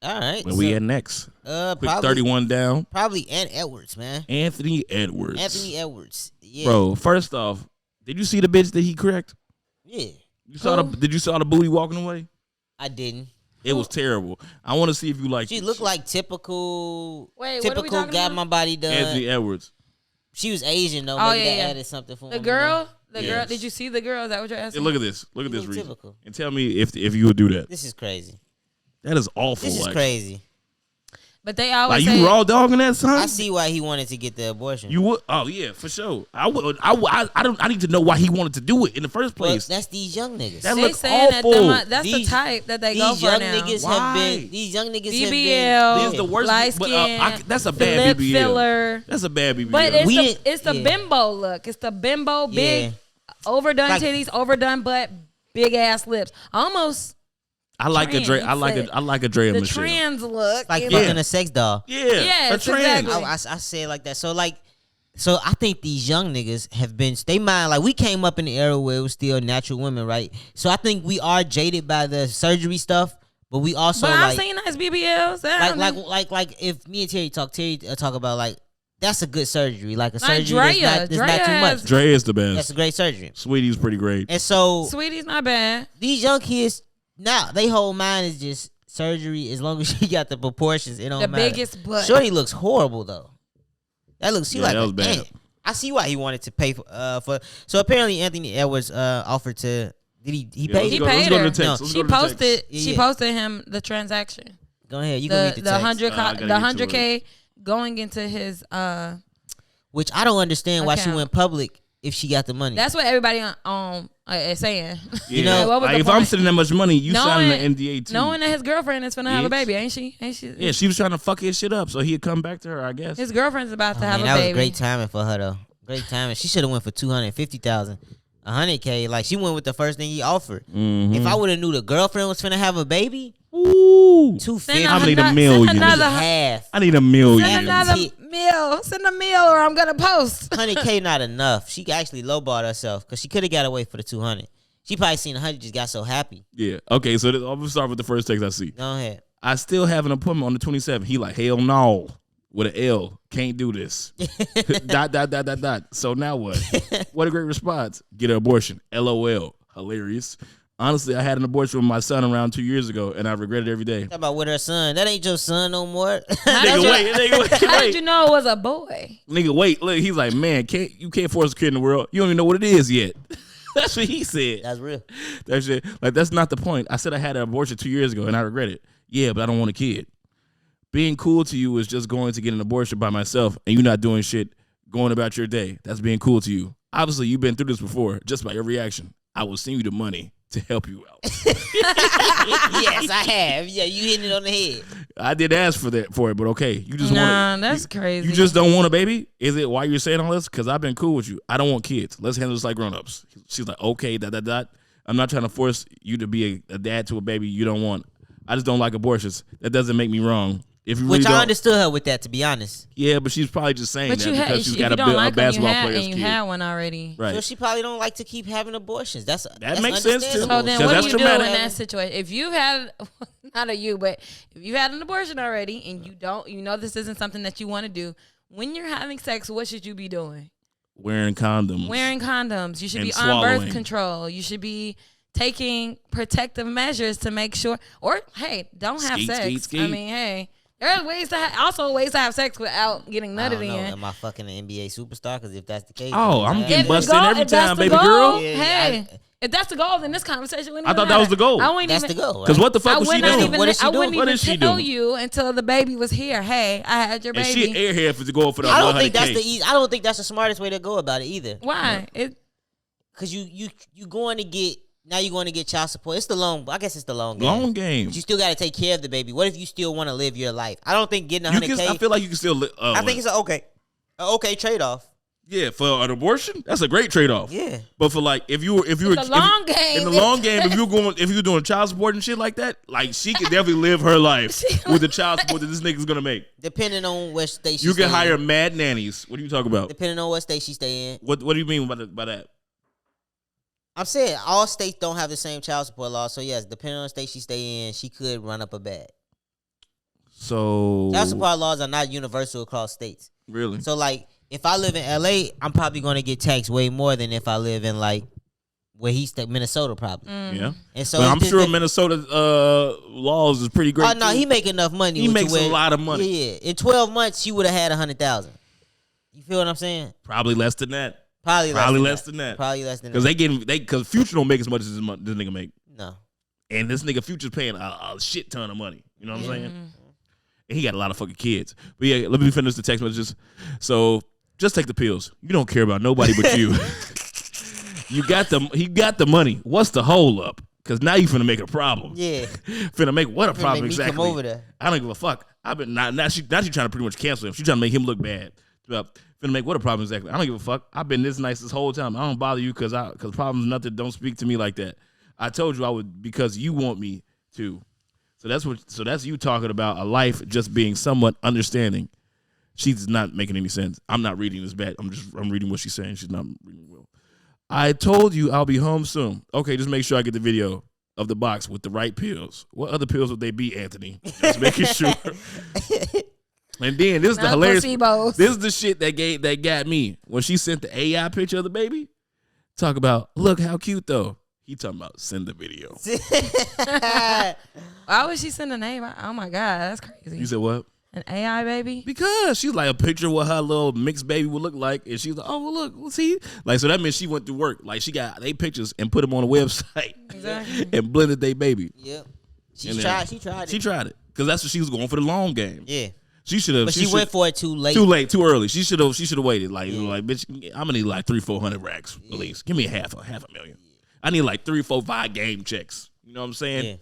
All right. Where we at next? Probably 31 down. Probably Edwards, man. Anthony Edwards. Yeah. Bro, first off, did you see the bitch that he cracked? Yeah. Did you saw the booty walking away? I didn't. It was terrible. I want to see if you like. She looked like typical. Wait, typical what are we got my body done. Anthony Edwards. She was Asian though. Oh, Maybe yeah. that added something for The me. girl. Yes. Did you see the girl? Is that what you're asking? Hey, look at this. Look at this, Reese. Typical. And tell me if you would do that. This is crazy. That is awful. This is crazy. But they always like say, you raw dogging that son. I see why he wanted to get the abortion. You would? Oh yeah, for sure. I would. I need to know why he wanted to do it in the first place. But that's these young niggas. That they looks saying awful. that's the type that they go for young now. Niggas Why? have been. These young niggas BBL, have been. These the worst. light But, skin, that's a bad lip BBL. filler. That's a bad BBL. But it's the bimbo look. It's the bimbo big, overdone Like- titties, overdone butt, big ass lips. Almost. I like a Dre. I like a Dre and The Michelle. trans look. Like you fucking know? a sex doll. Yeah, Yes, a trans. exactly. I say it like that. So I think these young niggas have been. They mind like we came up in the era where it was still natural women, right? So I think we are jaded by the surgery stuff, but we also But I've like seen nice BBLs. like if me and Terry talk about like that's a good surgery, like a Like surgery that's not too much. Dre is the best. That's a great surgery. Sweetie's pretty great. And so Sweetie's not bad. these young kids now, they whole mind is just surgery. As long as she got the proportions, it don't The matter. biggest butt. Shorty looks horrible though. That looks Yeah, like that was an bad. ant. I see why he wanted to pay for. So apparently Anthony Edwards offered to. Did he Yeah, paid? let's He go- let's paid go to her. the text. No, Let's She go to the text. posted. Yeah, She yeah. posted him the transaction. Go ahead, you can read the text. 100K going into his. Which I don't understand why she account. went public if she got the money. That's what everybody is saying. Yeah. know, what was like, the if I'm point? sending that much money, you signing Knowing- an NDA too. Knowing that his girlfriend is finna have a Bitch. baby, ain't she? Yeah, she was trying to fuck his shit up so he'd come back to her, I guess. His girlfriend's about to have Man, a that baby. was great timing for her though. Great timing. She should have went for 250,000. 100K. Like she went with the first thing he offered. Mhm. If I would have knew the girlfriend was finna have a baby, Ooh. 250. I need a Send million. another- half. I need a million. Send another meal. Send a meal, or I'm gonna post. 100K not enough. She actually lowballed herself because she could have got away for the 200. She probably seen 100, just got so happy. Yeah. Okay, so I'm going to start with the first text I see. Go ahead. I still have an appointment on the 27th. He like, hell no. With an L. Can't do this. ... So now what? What a great response. Get an abortion. LOL. Hilarious. Honestly, I had an abortion with my son around 2 years ago, and I regret it every day. Talk about with her son. That ain't your son no more. Nigga, wait. How did you know it was a boy? Nigga, wait. Look, he's like, man, you can't force a kid in the world. You don't even know what it is yet. That's what he said. That's real. That shit. Like, that's not the point. I said I had an abortion 2 years ago, and I regret it. Yeah, but I don't want a kid. Being cool to you is just going to get an abortion by myself and you not doing shit, going about your day. That's being cool to you. Obviously, you've been through this before. Just by your reaction, I will send you the money to help you out. Yes, I have. Yeah, you hitting it on the head. I did ask for it, but okay. You just want that's crazy. You just don't want a baby? Is it why you're saying all this? Because I've been cool with you. I don't want kids. Let's handle this like grown-ups. She's like, okay, I'm not trying to force you to be a dad to a baby you don't want. I just don't like abortions. That doesn't make me wrong. If you really Which I understood her with that, to be honest. Yeah, but she's probably just saying that because she's got a basketball player's kid. You had one already. Right. So she probably don't like to keep having abortions. That makes sense too. So then what do you do in that situation? If you've had, not a you, but if you've had an abortion already and you know this isn't something that you want to do, when you're having sex, what should you be doing? Wearing condoms. You should be on birth control. You should be taking protective measures to make sure, or hey, don't have sex. I mean, hey. There's ways to have sex without getting nutted in. Am I fucking an NBA superstar? Because if that's the case, I'm getting busted every time, baby girl. Hey, if that's the goal, then this conversation wouldn't. I thought that was the goal. That's the goal. Because what the fuck was she doing? I wouldn't even tell you until the baby was here. Hey, I had your baby. And she airhead for to go for the. I don't think that's the smartest way to go about it either. Why? Because you going to get. Now you're going to get child support. It's the long game. Long game. But you still got to take care of the baby. What if you still want to live your life? I don't think getting $100K. I feel like you can still live. I think it's an okay trade-off. Yeah, for an abortion, that's a great trade-off. Yeah. But for like, if you were in the long game, if you're doing child support and shit like that, like she could definitely live her life with the child support that this nigga's gonna make. Depending on what state you can hire mad nannies. What are you talking about? Depending on what state she stay in. What do you mean by that? I'm saying all states don't have the same child support law. So, yes, depending on the state she stay in, she could run up a bag. So child support laws are not universal across states. Really? So, like, if I live in L.A., I'm probably going to get taxed way more than if I live in, like, where he stayed, Minnesota probably. Yeah. And so I'm sure Minnesota laws is pretty great. Oh, no, he make enough money. He makes a lot of money. Yeah. In 12 months, she would have had $100,000. You feel what I'm saying? Probably less than that. Probably less than that. Because Future don't make as much as this nigga make. No. And this nigga Future's paying a shit ton of money. You know what I'm saying? And he got a lot of fucking kids. But yeah, let me finish the text messages. So just take the pills. You don't care about nobody but you. He got the money. What's the hold up? Because now you finna make a problem. Yeah. Finna make what a problem exactly? Come over there. I don't give a fuck. I've been now she trying to pretty much cancel him. She trying to make him look bad. Finna make what a problem exactly? I don't give a fuck. I've been this nice this whole time. I don't bother you because problems nothing. Don't speak to me like that. I told you I would because you want me to. So that's you talking about a life just being somewhat understanding. She's not making any sense. I'm not reading this bad. I'm reading what she's saying. She's not reading well. I told you I'll be home soon. Okay, just make sure I get the video of the box with the right pills. What other pills would they be, Anthony? Just making sure. And then this is the hilarious. Placebos. This is the shit that got me when she sent the AI picture of the baby. Talk about look how cute though. He talking about send the video. Why would she send a name? Oh my god, that's crazy. You said what? An AI baby? Because she's like a picture of what her little mixed baby would look like, and she's like, oh well, look, we'll see. Like so that means she went to work. Like she got they pictures and put them on the website. Exactly. And blended their baby. Yep. She tried it. She tried it because that's what she was going for the long game. Yeah. She should have. But she went for it too late. Too late, too early. She should have waited. Like bitch, I'm gonna need like 300-400 racks at least. Give me a half a million. I need like 3, 4, 5 game checks. You know what I'm saying?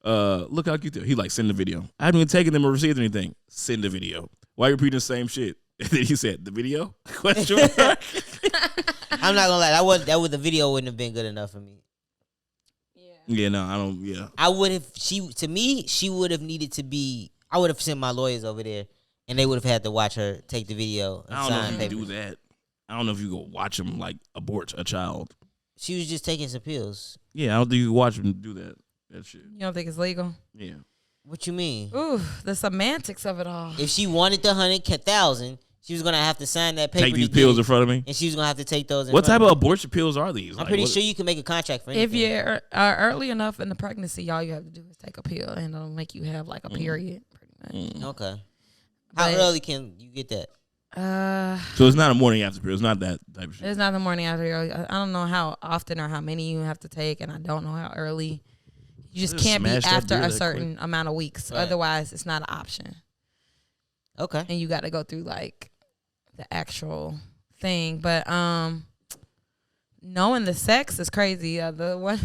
Yeah. Look how cute. He like send the video. I haven't even taken them or received anything. Send the video. Why are you repeating the same shit? And then he said the video. Question mark. I'm not gonna lie. The video wouldn't have been good enough for me. Yeah. No, I don't. Yeah. I would have. She would have needed to be. I would have sent my lawyers over there, and they would have had to watch her take the video. And I don't know if you papers. do that. I don't know if you go watch him like abort a child. She was just taking some pills. Yeah, I don't think you watch him do that shit. You don't think it's legal? Yeah. What you mean? Ooh, the semantics of it all. If she wanted the 100,000, she was gonna have to sign that paper. Take these pills in front of me, and she was gonna have to take those. What type of abortion pills are these? I'm pretty sure you can make a contract for anything. If you're early enough in the pregnancy, all you have to do is take a pill, and it'll make you have like a period. Okay. How early can you get that? So it's not a morning after pill. It's not that type of shit. It's not the morning after. I don't know how often or how many you have to take, and I don't know how early. You just can't be after a certain amount of weeks. Right. Otherwise, it's not an option. Okay. And you got to go through like the actual thing. But knowing the sex is crazy. The one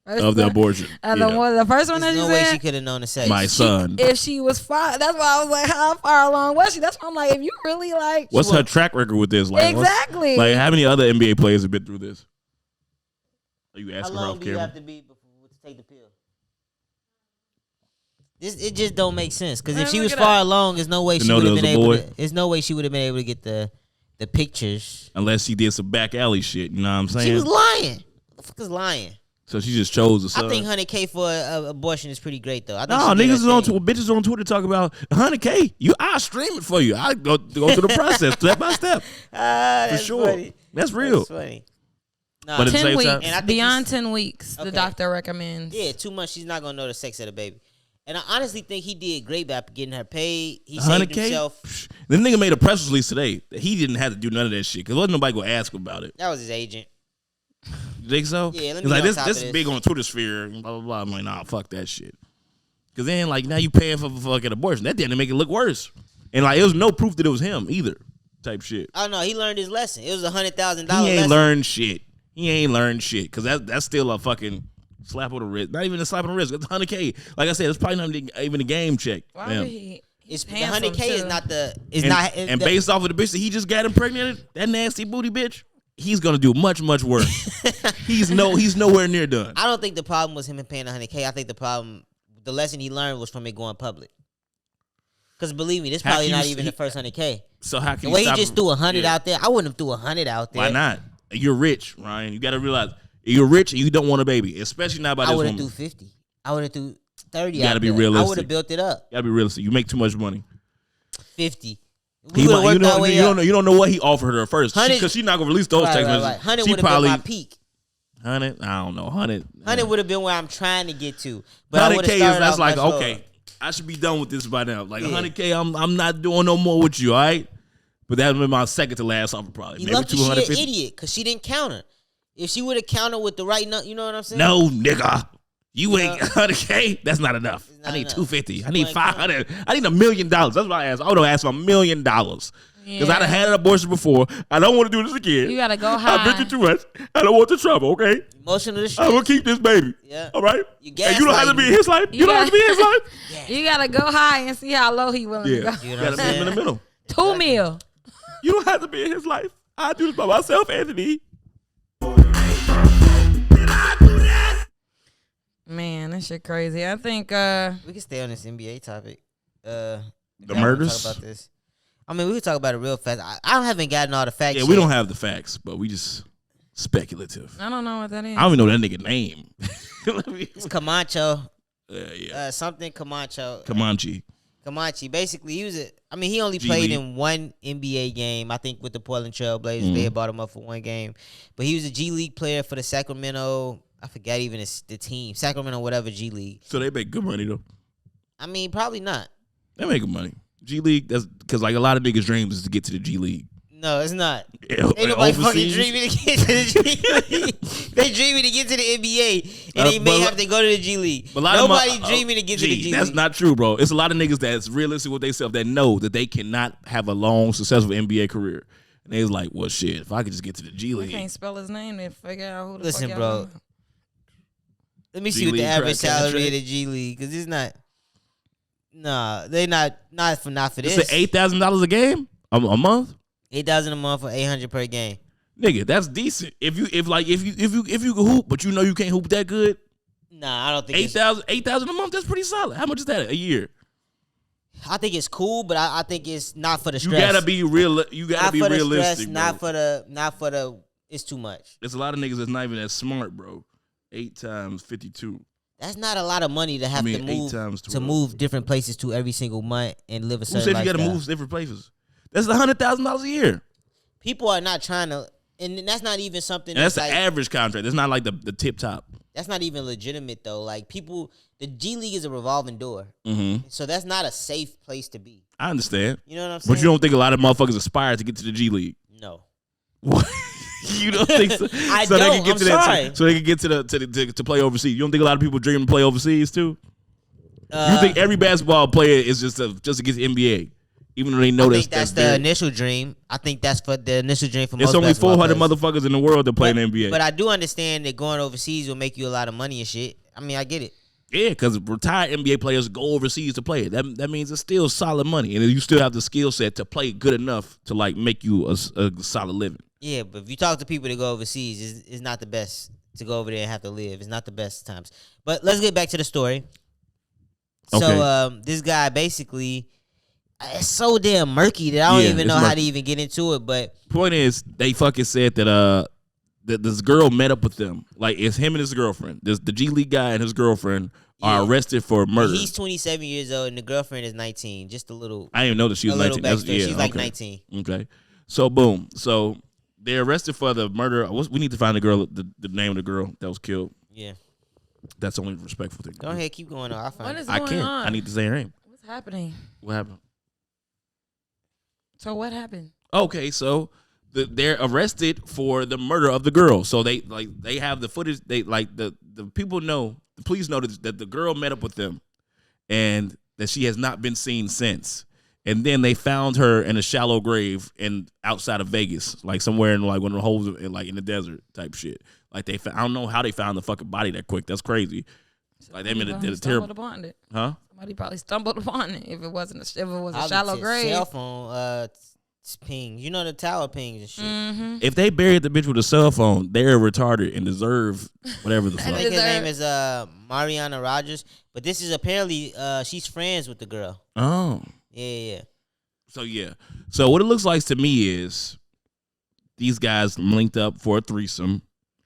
of the abortion. The first one that you said. No way she could have known the sex. My son. If she was far, that's why I was like, how far along was she? That's why I'm like, if you really like. What's her track record with this? Like, exactly. Like, how many other NBA players have been through this? Are you asking how long her off do you camera? have to be before to take the pill? It just don't make sense. Because if she was far along, there's no way she would have been able to. There's no way she would have been able to get the pictures. Unless she did some back alley shit. You know what I'm saying? She was lying. What the fuck is lying? So she just chose the son. I think 100K for abortion is pretty great though. I think no, niggas is on bitches on Twitter talk about 100K. I stream it for you. I go through the process step by step. For sure. Funny. That's real. That's funny. But at the 10 same weeks. time, And beyond 10 weeks, the doctor recommends. Yeah, 2 months. She's not gonna know the sex of the baby. And I honestly think he did great by getting her paid. He saved himself. The nigga made a press release today that he didn't have to do none of that shit because wasn't nobody gonna ask about it. That was his agent. You think so? Yeah, let it's me like be on this. top This of is big on Twitter sphere. And blah blah blah. I'm like, nah, fuck that shit. Because then, like, now you paying for fucking abortion. That didn't make it look worse. And like, it was no proof that it was him either. Type shit. Oh no, he learned his lesson. It was $100,000. He ain't learned shit. He ain't learned shit. Because that's still a fucking slap on the wrist. Not even a slap on the wrist. It's 100K. Like I said, it's probably not even a game check. Why would he? It's the 100K is not the. And based off of the bitch that he just got impregnated, that nasty booty bitch, he's gonna do much worse. he's nowhere near done. I don't think the problem was him paying 100K. I think the lesson he learned was from it going public. Because believe me, this probably not even the first 100K. So how can the way he just threw 100 out there? I wouldn't have threw 100 out there. Why not? You're rich, Ryan. You got to realize you're rich and you don't want a baby, especially not by this woman. I would have threw 50. I would have threw 30. You got to be realistic. I would have built it up. You got to be realistic. You make too much money. 50. You don't know what he offered her first because she's not gonna release those text messages. 100 would have been my peak. 100, I don't know. 100 would have been where I'm trying to get to. But 100K is that's like okay. I should be done with this by now. Like 100K, I'm not doing no more with you. All right, but that would be my second to last offer probably. Maybe 250. She an idiot because she didn't counter. If she would have countered with the right, you know what I'm saying? No, nigga. You ain't 100K. That's not enough. I need 250. I need 500. I need $1 million. That's what I asked. I would have asked for $1 million because I'd have had an abortion before. I don't want to do this again. You gotta go high. I've been through too much. I don't want the trouble. Okay. Emotional distress. I'm gonna keep this baby. Yeah. All right. You don't have to be in his life. You don't have to be in his life. Yeah. You gotta go high and see how low he willing to go. You gotta be in the middle. 2 mil. You don't have to be in his life. I do this by myself, Anthony. Man, that shit crazy. I think we can stay on this NBA topic. The murders. Talk about this. I mean, we can talk about it real fast. I haven't gotten all the facts. Yeah, we don't have the facts, but we just speculative. I don't know what that is. I don't even know that nigga name. It's Camacho. Yeah. Something Camacho. Comanche. Basically, he only played in one NBA game, I think, with the Portland Trail Blazers. They had bought him up for one game. But he was a G League player for the Sacramento, I forgot even the team, Sacramento whatever G League. So they make good money, though. I mean, probably not. They make good money. G League, that's because like a lot of niggas' dreams is to get to the G League. No, it's not. Ain't nobody fucking dreaming to get to the G League. They dreaming to get to the NBA, and they may have to go to the G League. Nobody dreaming to get to the G League. That's not true, bro. It's a lot of niggas that's realistic with themselves that know that they cannot have a long, successful NBA career. And they was like, well, shit, if I could just get to the G League. I can't spell his name and figure out who the Listen, fuck bro. Let me see what the average salary of the G League, because it's not. Nah, they not for this. It's $8,000 a game a month. $8,000 a month for $800 per game. Nigga, that's decent. If you can hoop, but you know you can't hoop that good. Nah, I don't think $8,000 a month. That's pretty solid. How much is that a year? I think it's cool, but I think it's not for the stress. You gotta be real. You gotta be realistic. Stress, not for the. It's too much. There's a lot of niggas that's not even that smart, bro. 8 times 52. That's not a lot of money to have to move different places to every single month and live a certain lifestyle. Who said you got to move different places? That's $100,000 a year. People are not trying to, and that's not even something. And that's the average contract. That's not like the tip top. That's not even legitimate though. Like the G League is a revolving door, so that's not a safe place to be. I understand. You know what I'm saying? But you don't think a lot of motherfuckers aspire to get to the G League? No. What? You don't think so? I don't. They can get so they can get to play overseas. You don't think a lot of people dream to play overseas too? You think every basketball player is just to get to NBA? Even though they know that's the initial dream. I think that's for the initial dream for most. It's only 400 motherfuckers in the world that play in the NBA. But I do understand that going overseas will make you a lot of money and shit. I mean, I get it. Yeah, because retired NBA players go overseas to play. That means it's still solid money, and you still have the skill set to play good enough to like make you a solid living. Yeah, but if you talk to people that go overseas, it's not the best to go over there and have to live. It's not the best times. But let's get back to the story. Okay. So this guy basically, it's so damn murky that I don't even know how to even get into it. But point is, they fucking said that that this girl met up with them. Like, it's him and his girlfriend. The G League guy and his girlfriend are arrested for murder. He's 27 years old and the girlfriend is 19. Just a little. I didn't even know that she was 19. She's like 19. Okay. So boom. So they're arrested for the murder. We need to find the girl, the name of the girl that was killed. Yeah. That's the only respectful thing. Go ahead, keep going on. I'll find it. I can't. I need to say her name. What's happening? What happened? So what happened? Okay, so they're arrested for the murder of the girl. So they have the footage. They like the people know. The police know that the girl met up with them, and that she has not been seen since. And then they found her in a shallow grave outside of Vegas, like somewhere in like one of the holes in the desert type shit. Like I don't know how they found the fucking body that quick. That's crazy. Like they did a terrible. Upon it. Huh? Somebody probably stumbled upon it if it was a shallow grave. Cell phone ping. You know the tower pings and shit. Mm-hmm. If they buried the bitch with a cell phone, they're retarded and deserve whatever the fuck. I think his name is Mariana Rogers, but this is apparently she's friends with the girl. Oh. Yeah. So what it looks like to me is these guys linked up for a threesome,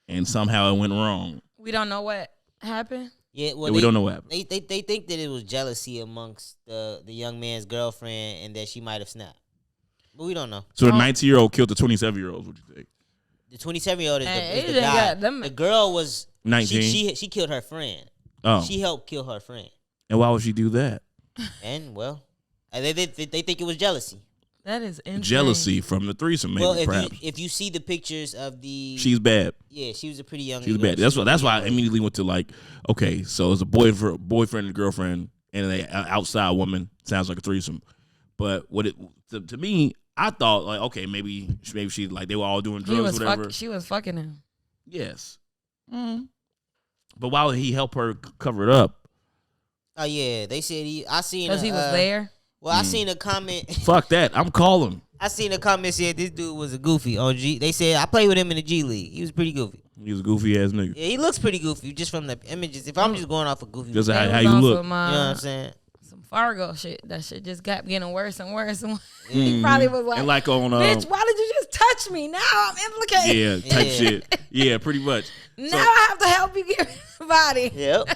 and somehow it went wrong. We don't know what happened. Yeah, well, we don't know what happened. They think that it was jealousy amongst the young man's girlfriend, and that she might have snapped. But we don't know. So the 19-year-old killed the 27-year-old. What you think? The 27-year-old is the guy. The girl was 19. She killed her friend. Oh, she helped kill her friend. And why would she do that? And well, they think it was jealousy. That is insane. Jealousy from the threesome, maybe. Well, if you see the pictures of she's bad. Yeah, she was a pretty young. She's bad. That's why I immediately went to like, okay, so it's a boyfriend and girlfriend, and an outside woman. Sounds like a threesome. But to me, I thought like, okay, maybe she like they were all doing drugs, whatever. She was fucking him. Yes. Mm. But why would he help her cover it up? Oh yeah, they said I seen because he was there. Well, I seen a comment. Fuck that. I'm calling. I seen a comment said this dude was a goofy on G. They said I played with him in the G League. He was pretty goofy. He was a goofy ass nigga. Yeah, he looks pretty goofy just from the images. If I'm just going off of goofy, just how you look. You know what I'm saying? Some Fargo shit. That shit just got getting worse and worse. And he probably was like, and like on, bitch, why did you just touch me? Now I'm implicated. Yeah, type shit. Yeah, pretty much. Now I have to help you get the body. Yep.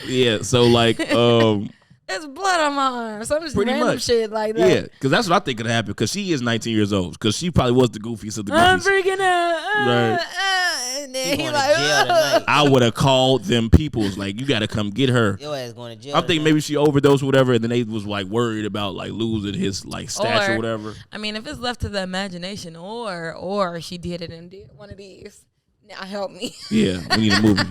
Yeah, so like, there's blood on my arm. Some just pretty random much. shit like that. Yeah, because that's what I think could happen. Because she is 19 years old. Because she probably was the goofiest of the goofies. I'm freaking out. Right. And then he like, jail tonight. I would have called them peoples like, you got to come get her. Your ass going to jail. I'm thinking maybe she overdosed or whatever, and then they was like worried about like losing his like stature or whatever. I mean, if it's left to the imagination, or she did it and did one of these. Now help me. Yeah, we need a movie.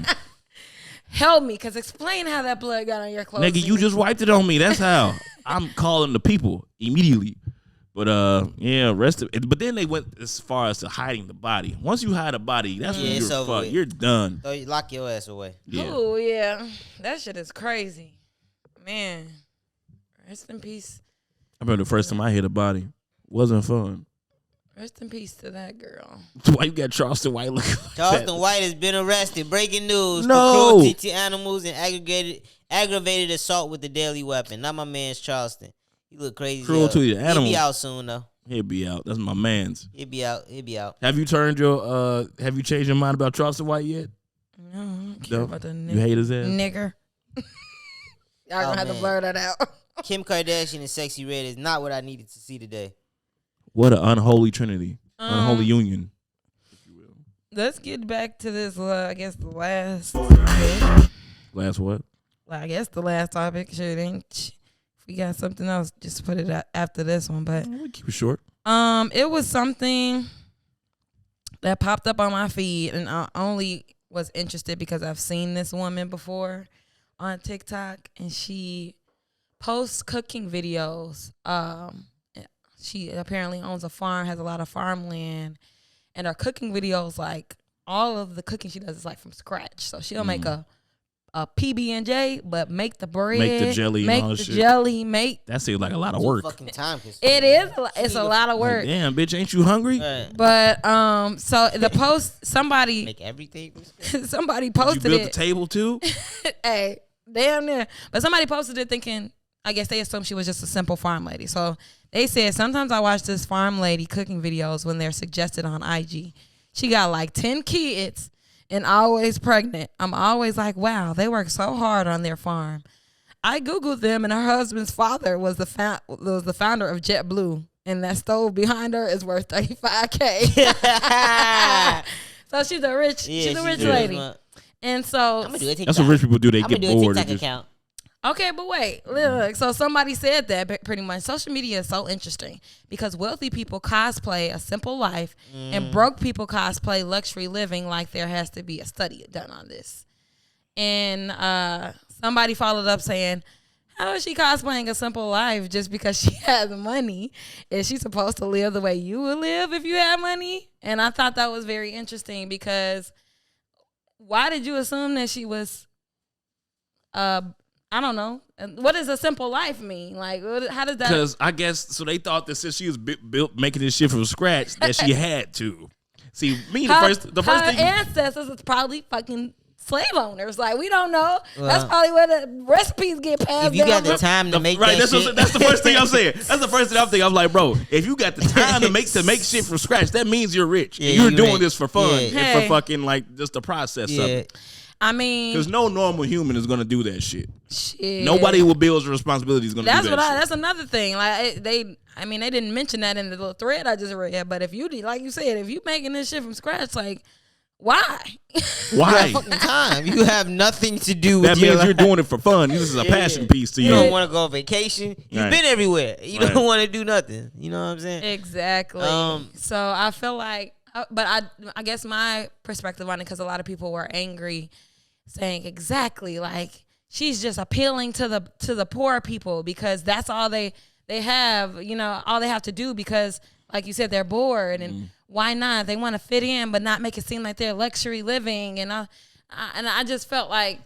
Help me, because explain how that blood got on your clothes. Nigga, you just wiped it on me. That's how. I'm calling the people immediately. But yeah, but then they went as far as to hiding the body. Once you hide a body, that's when you're fucked. You're done. So you lock your ass away. Yeah. Oh yeah, that shit is crazy, man. Rest in peace. I remember the first time I hit a body. Wasn't fun. Rest in peace to that girl. Why you got Charleston White looking like Charleston that? White has been arrested. Breaking news. No. For cruelty to animals and aggravated assault with a deadly weapon. Not my man's Charleston. He look crazy. Cruelty to animals. He'll be out soon though. He'll be out. That's my man's. He'll be out. Have you changed your mind about Charleston White yet? No, I don't care about the nigger. You hate his ass? Nigger. Y'all gonna have to blur that out. Kim Kardashian and Sexy Red is not what I needed to see today. What an unholy trinity. Unholy union. Let's get back to this, I guess the last. Last what? I guess the last topic. Shit, if we got something else, just put it out after this one. But we'll keep it short. It was something that popped up on my feed, and I only was interested because I've seen this woman before on TikTok, and she posts cooking videos. She apparently owns a farm, has a lot of farmland, and her cooking videos, like all of the cooking she does is like from scratch. So she'll make a PB&J, but make the bread, make the jelly, make and all the that shit. jelly, make. That seems like a lot of work. Fucking time. It is. It's a lot of work. Like, damn, bitch, ain't you hungry? But so the post, somebody make everything. somebody You posted built it. the table too. Hey, damn near. But somebody posted it thinking, I guess they assumed she was just a simple farm lady. So they said, sometimes I watch this farm lady cooking videos when they're suggested on IG. She got like 10 kids and always pregnant. I'm always like, wow, they work so hard on their farm. I Googled them, and her husband's father was the founder of JetBlue, and that stove behind her is worth $35K. So she's a rich lady. And so that's what rich people do. They get bored. Account. Okay, but wait, look. So somebody said that pretty much. Social media is so interesting because wealthy people cosplay a simple life and broke people cosplay luxury living, like there has to be a study done on this. And somebody followed up saying, how is she cosplaying a simple life just because she has money? Is she supposed to live the way you would live if you had money? And I thought that was very interesting because why did you assume that she was I don't know. What does a simple life mean? Like, how does that? Because I guess so. They thought that since she was built making this shit from scratch, that she had to. See, me the first thing. Her ancestors is probably fucking slave owners. Like, we don't know. That's probably where the recipes get passed. If you got the time to make that shit. That's the first thing I'm saying. That's the first thing I'm thinking. I'm like, bro, if you got the time to make shit from scratch, that means you're rich. Yeah, you're doing this for fun and Hey. for fucking like just the process of it. I mean, because no normal human is gonna do that shit. Shit. Nobody with bills or responsibilities is gonna do that. Shit. That's another thing. Like they didn't mention that in the little thread I just read. But if you like you said, if you making this shit from scratch, like why? Why? You have fucking time. You have nothing to do with that means you're doing it for fun. This is a passion piece to you. You don't want to go on vacation. You've been everywhere. You don't want to do nothing. You know what I'm saying? Exactly. So I feel like, but I guess my perspective on it, because a lot of people were angry, saying exactly like she's just appealing to the poor people because that's all they have. You know, all they have to do because, like you said, they're bored and. Why not? They want to fit in, but not make it seem like they're luxury living. And I just felt like,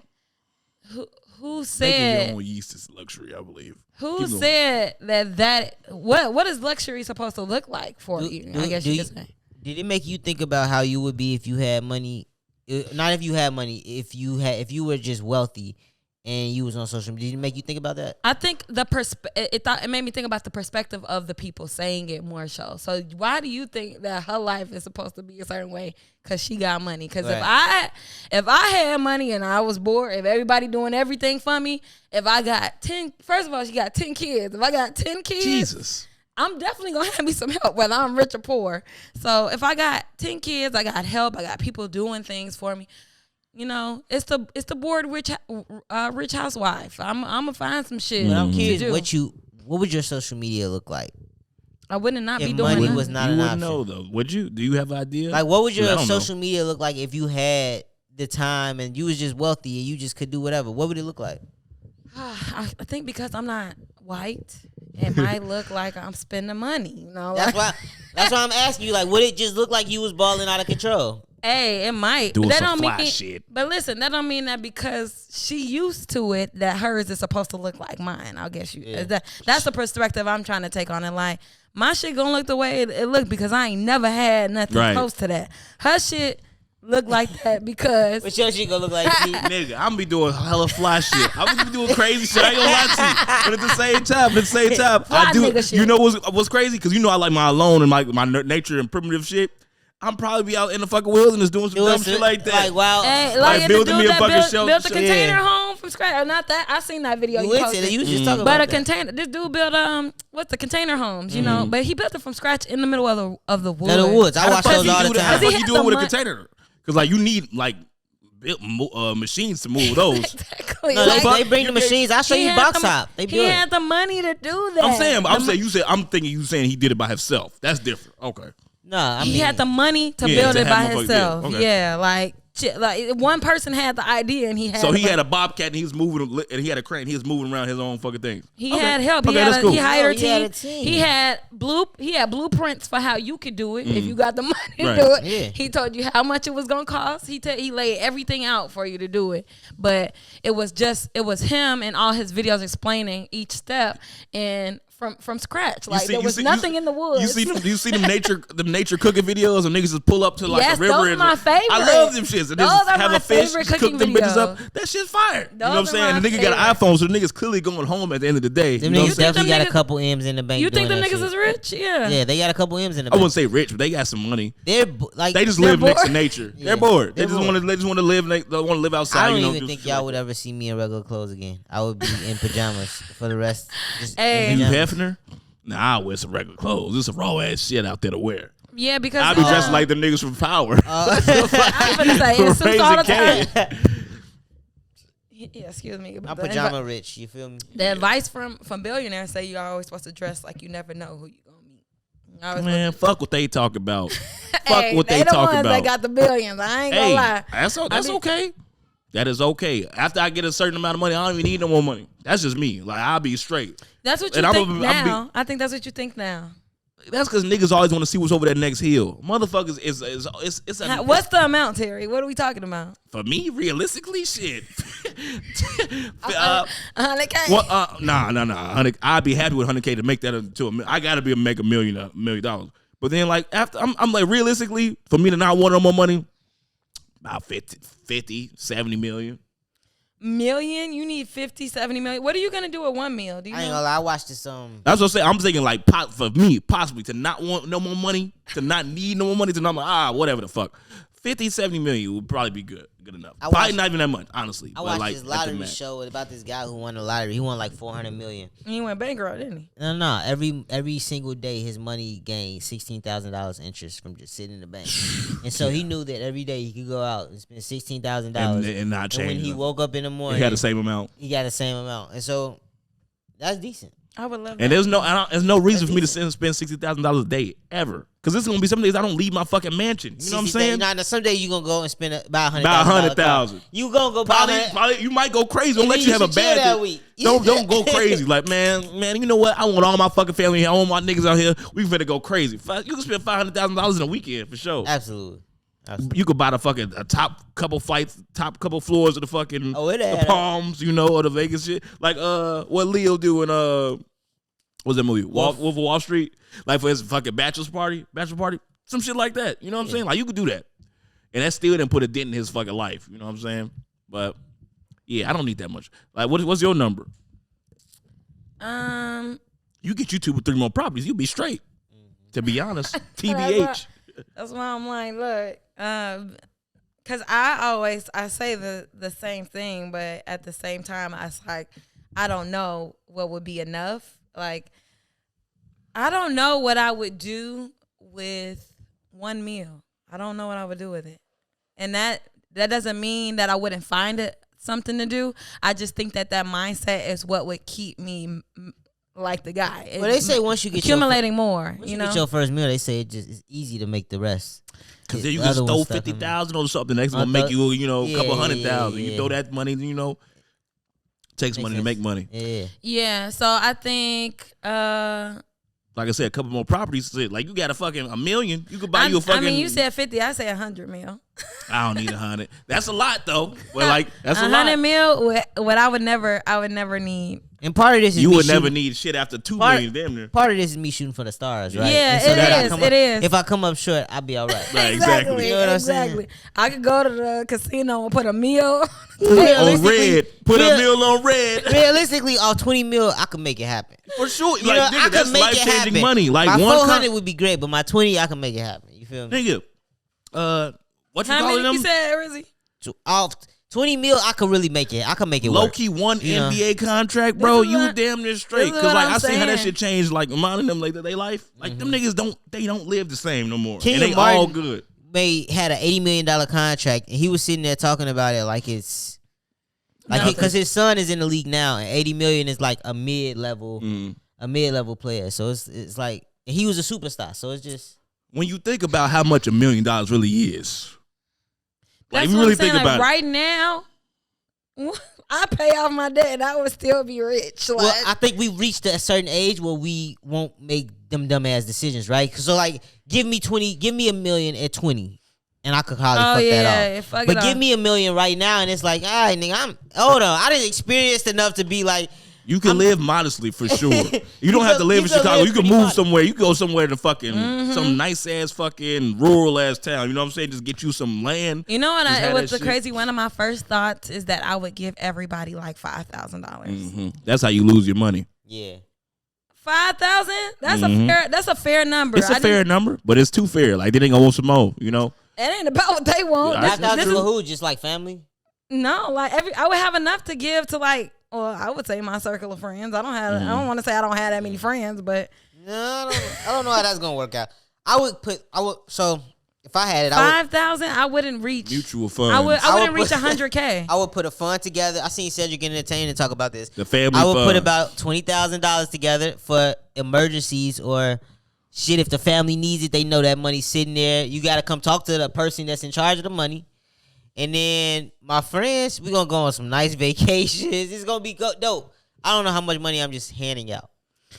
who said making your own yeast is luxury? I believe. Who said that? What is luxury supposed to look like for you? I guess you could say. Did it make you think about how you would be if you had money? Not if you had money. If you were just wealthy. And you was on social media. Did it make you think about that? I think it made me think about the perspective of the people saying it more so. So why do you think that her life is supposed to be a certain way? Because she got money. Because if I had money and I was bored, if everybody doing everything for me, if I got 10, first of all, she got 10 kids. If I got 10 kids, Jesus, I'm definitely gonna have me some help, whether I'm rich or poor. So if I got 10 kids, I got help. I got people doing things for me. You know, it's the bored rich housewife. I'm gonna find some shit. But I'm curious, what would your social media look like? I wouldn't not if be doing money that. was not you an wouldn't option. know though. Would you? Do you have an idea? Like, what would your social media look like if you had the time and you was just wealthy and you just could do whatever? What would it look like? I think because I'm not white, it might look like I'm spending money. You know, that's why I'm asking you. Like, would it just look like you was balling out of control? Hey, it might. Doing that some don't fly mean shit. But listen, that don't mean that because she used to it that hers is supposed to look like mine. I guess that's the perspective I'm trying to take on it. Like, my shit gonna look the way it look because I ain't never had nothing close to that. Her shit look like that because. What's your shit gonna look like? Nigga, I'm gonna be doing hella fly shit. I'm gonna be doing crazy shit. I ain't gonna lie to you. But at the same time, I do. You know what's crazy? Because you know I like my alone and my nature and primitive shit. I'm probably be out in the fucking wilderness doing some dumb shit like that. Like, wow. Hey, like building me a fucking show. Built a container home from scratch. Not that. I seen that video. You was just talking about that. container. This dude built what's the container homes? You know, but he built it from scratch in the middle of the woods. The woods. I watch those all the time. How the fuck you do it with a container? Because like you need like machines to move those. Exactly. No, they bring the machines. I'll show you box top. They He had the money to do that. I'm thinking you saying he did it by himself. That's different. Okay. No, I mean, he had the money to build it by himself. Okay. Yeah, like like one person had the idea and he had. So he had a bobcat and he was moving, and he had a crane. He was moving around his own fucking thing. He had help. He hired a team. He had blueprints for how you could do it if you got the money to do it. Yeah. He told you how much it was gonna cost. He laid everything out for you to do it. But it was him and all his videos explaining each step and from scratch. Like there was nothing in the woods. You see them nature cooking videos and niggas just pull up to like a river. Those are my favorite. I love them shits. And those just are have my a fish, favorite cook cooking them videos. bitches up. That shit's fire. You know what I'm saying? The nigga favorite. got an iPhone, so the nigga's clearly going home at the end of the day. Them niggas definitely got a couple M's in the bank. You think them niggas shit. is rich? Yeah. Yeah, they got a couple M's in the I bank. wouldn't say rich, but they got some money. They just live bored. next to nature. Yeah, they're bored. They they're just want to live. They want to live outside. I don't even think y'all would ever see me in regular clothes again. I would be in pajamas for the rest. Hey, you Hefner? Nah, I wear some regular clothes. There's some raw ass shit out there to wear. Yeah, because I be dressed like the niggas from Power. I was gonna say in suits all the time. Yeah, excuse me. I'm pajama rich. You feel me? The advice from billionaires say you're always supposed to dress like you never know who you gonna meet. Man, fuck what they talk about. Fuck what they talk about. They got the billions. I ain't gonna lie. That's okay. That is okay. After I get a certain amount of money, I don't even need no more money. That's just me. Like I'll be straight. That's what you think now. I think that's what you think now. That's because niggas always want to see what's over that next hill. Motherfuckers it's what's the amount, Terry? What are we talking about? For me, realistically, shit. 100K. Nah. I'd be happy with 100K to make that into a. I gotta be able to make $1 million. But then like after I'm like realistically, for me to not want no more money, about 50, 70 million. Million? You need 50, 70 million. What are you gonna do with one meal? Do you I ain't gonna lie, I watched this That's what I'm saying. I'm thinking like for me, possibly to not want no more money, to not need no more money, to not like, whatever the fuck. 50, 70 million would probably be good enough. Probably not even that much, honestly. I watched this lottery show about this guy who won the lottery. He won like $400 million. He went bankrupt, didn't he? No. Every single day, his money gained $16,000 interest from just sitting in the bank. And so he knew that every day he could go out and spend $16,000 and not change. And when he woke up in the morning, he had the same amount. He got the same amount, and so that's decent. I would love that. And there's no reason for me to spend $60,000 a day ever. Because it's gonna be some days I don't leave my fucking mansion. You know what I'm saying? Some days you gonna go and spend about $100,000. You gonna go probably you might go crazy. Don't let you have a bad that week. Don't go crazy. Like man, you know what? I want all my fucking family here. I want my niggas out here. We finna go crazy. You can spend $500,000 in a weekend for sure. Absolutely. You could buy a top couple flights, top couple floors of the fucking the Palms, or the Vegas shit. Like what Leo do in what's that movie? Wolf of Wall Street. Like for his fucking bachelor party, some shit like that. You know what I'm saying? Like you could do that, and that still didn't put a dent in his fucking life. You know what I'm saying? But yeah, I don't need that much. Like what's your number? You get you 2 or 3 more properties, you'll be straight. To be honest, TBH. That's why I'm like, look, because I say the same thing, but at the same time, it's like I don't know what would be enough. Like, I don't know what I would do with one meal. I don't know what I would do with it. And that doesn't mean that I wouldn't find it something to do. I just think that mindset is what would keep me like the guy. Well, they say once you get accumulating more, you get your first meal, they say it's easy to make the rest. Because then you can throw 50,000 or something. That's gonna make you, a couple $100,000. You throw that money, takes money to make money. Yeah. So I think, like I said, a couple more properties. Like you got a fucking $1 million. You could buy you a fucking. I mean, you said 50. I say 100 mil. I don't need 100. That's a lot though. But like that's a lot. 100 mil. What I would never need. And part of this is you would never need shit after 2 million. Damn near. Part of this is me shooting for the stars, right? Yeah, it is. If I come up short, I'll be all right. Right, exactly. You know what I'm saying? I could go to the casino and put a meal on red. Put a meal on red. Realistically, off 20 mil, I could make it happen. For sure. Like, nigga, that's life-changing money. Like my 400 would be great, but my 20, I can make it happen. You feel me? Nigga, what you calling them? How many you said, Rizzy? Off 20 mil, I could really make it. I can make it low work. key one NBA contract, bro. You damn near straight. Because like I seen how that shit changed. Like reminding them like their life. Like them niggas don't live the same no more. And they all good. Had an $80 million contract, and he was sitting there talking about it like it's like because his son is in the league now, and $80 million is like a mid-level player. So it's like he was a superstar. So it's just when you think about how much $1 million really is. Like, That's if you what really I'm saying. think about like, right now, I pay off my debt and I would still be rich. Like, well, I think we reached a certain age where we won't make them dumbass decisions, right? So like, give me $1 million at 20, and I could probably fuck that off. Fuck But it give off. me $1 million right now, and it's like, all right, nigga, hold on, I didn't experience enough to be like. you can live modestly for sure. You don't have to live in Chicago. You can move somewhere. You can go somewhere to fucking some nice ass fucking rural ass town. You know what I'm saying? Just get you some land. You know what? What's the shit. crazy? One of my first thoughts is that I would give everybody like $5,000. That's how you lose your money. Yeah. 5,000? That's a fair number. It's a fair number, but it's too fair. Like, they ain't gonna want some more, you know? It ain't about what they want. Yeah, $5,000 to who? Just like family? No, like I would have enough to give to like. Well, I would say my circle of friends. I don't want to say I don't have that many friends, but No, I don't know how that's gonna work out. So if I had it, 5,000, I wouldn't reach. Mutual funds. I would wouldn't reach put- 100K. I would put a fund together. I seen Cedric Entertain and talk about this. The family I would put fund. about $20,000 together for emergencies or shit. If the family needs it, they know that money's sitting there. You got to come talk to the person that's in charge of the money. And then my friends, we're going to go on some nice vacations. It's going to be dope. I don't know how much money I'm just handing out.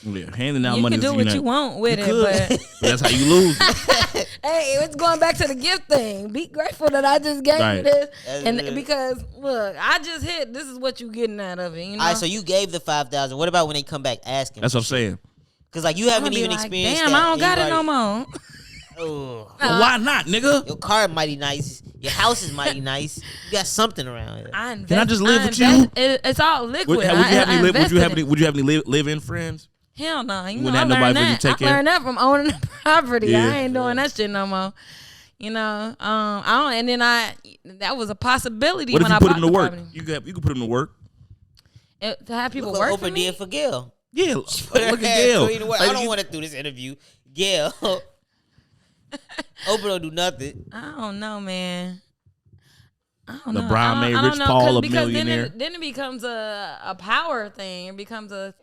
Yeah, handing out You money. can do what you want with it, but But that's how you lose it. hey, it's going back to the gift thing. Be grateful that I just gave you this, and because look, I just hit. This is what you getting out of it. You know. All right, so you gave the $5,000. What about when they come back asking? That's what I'm saying. Because like you haven't I'm gonna even be like, experienced. damn, that. I don't got it Anybody- no more. Ugh. Well, why not, nigga? Your car mighty nice. Your house is mighty nice. You got something around here. I invest, Can I just live with you? It's all liquid. Would you have any live-in friends? Hell no. You Wouldn't know, I have nobody learned for you that. to take I learned care? that from owning the property. Yeah. I ain't doing that shit no more. You know, I don't. And then that was a possibility What if when you I put bought them to the work? property. You can put them to work. To have people Look work what for Oprah me. did for Gail. Yeah, look at Gail. I don't want to do this interview. Gail. Oprah don't do nothing. I don't know, man. I don't LeBron know. I made don't Rich know, Paul a because millionaire. then it becomes a power thing. It becomes a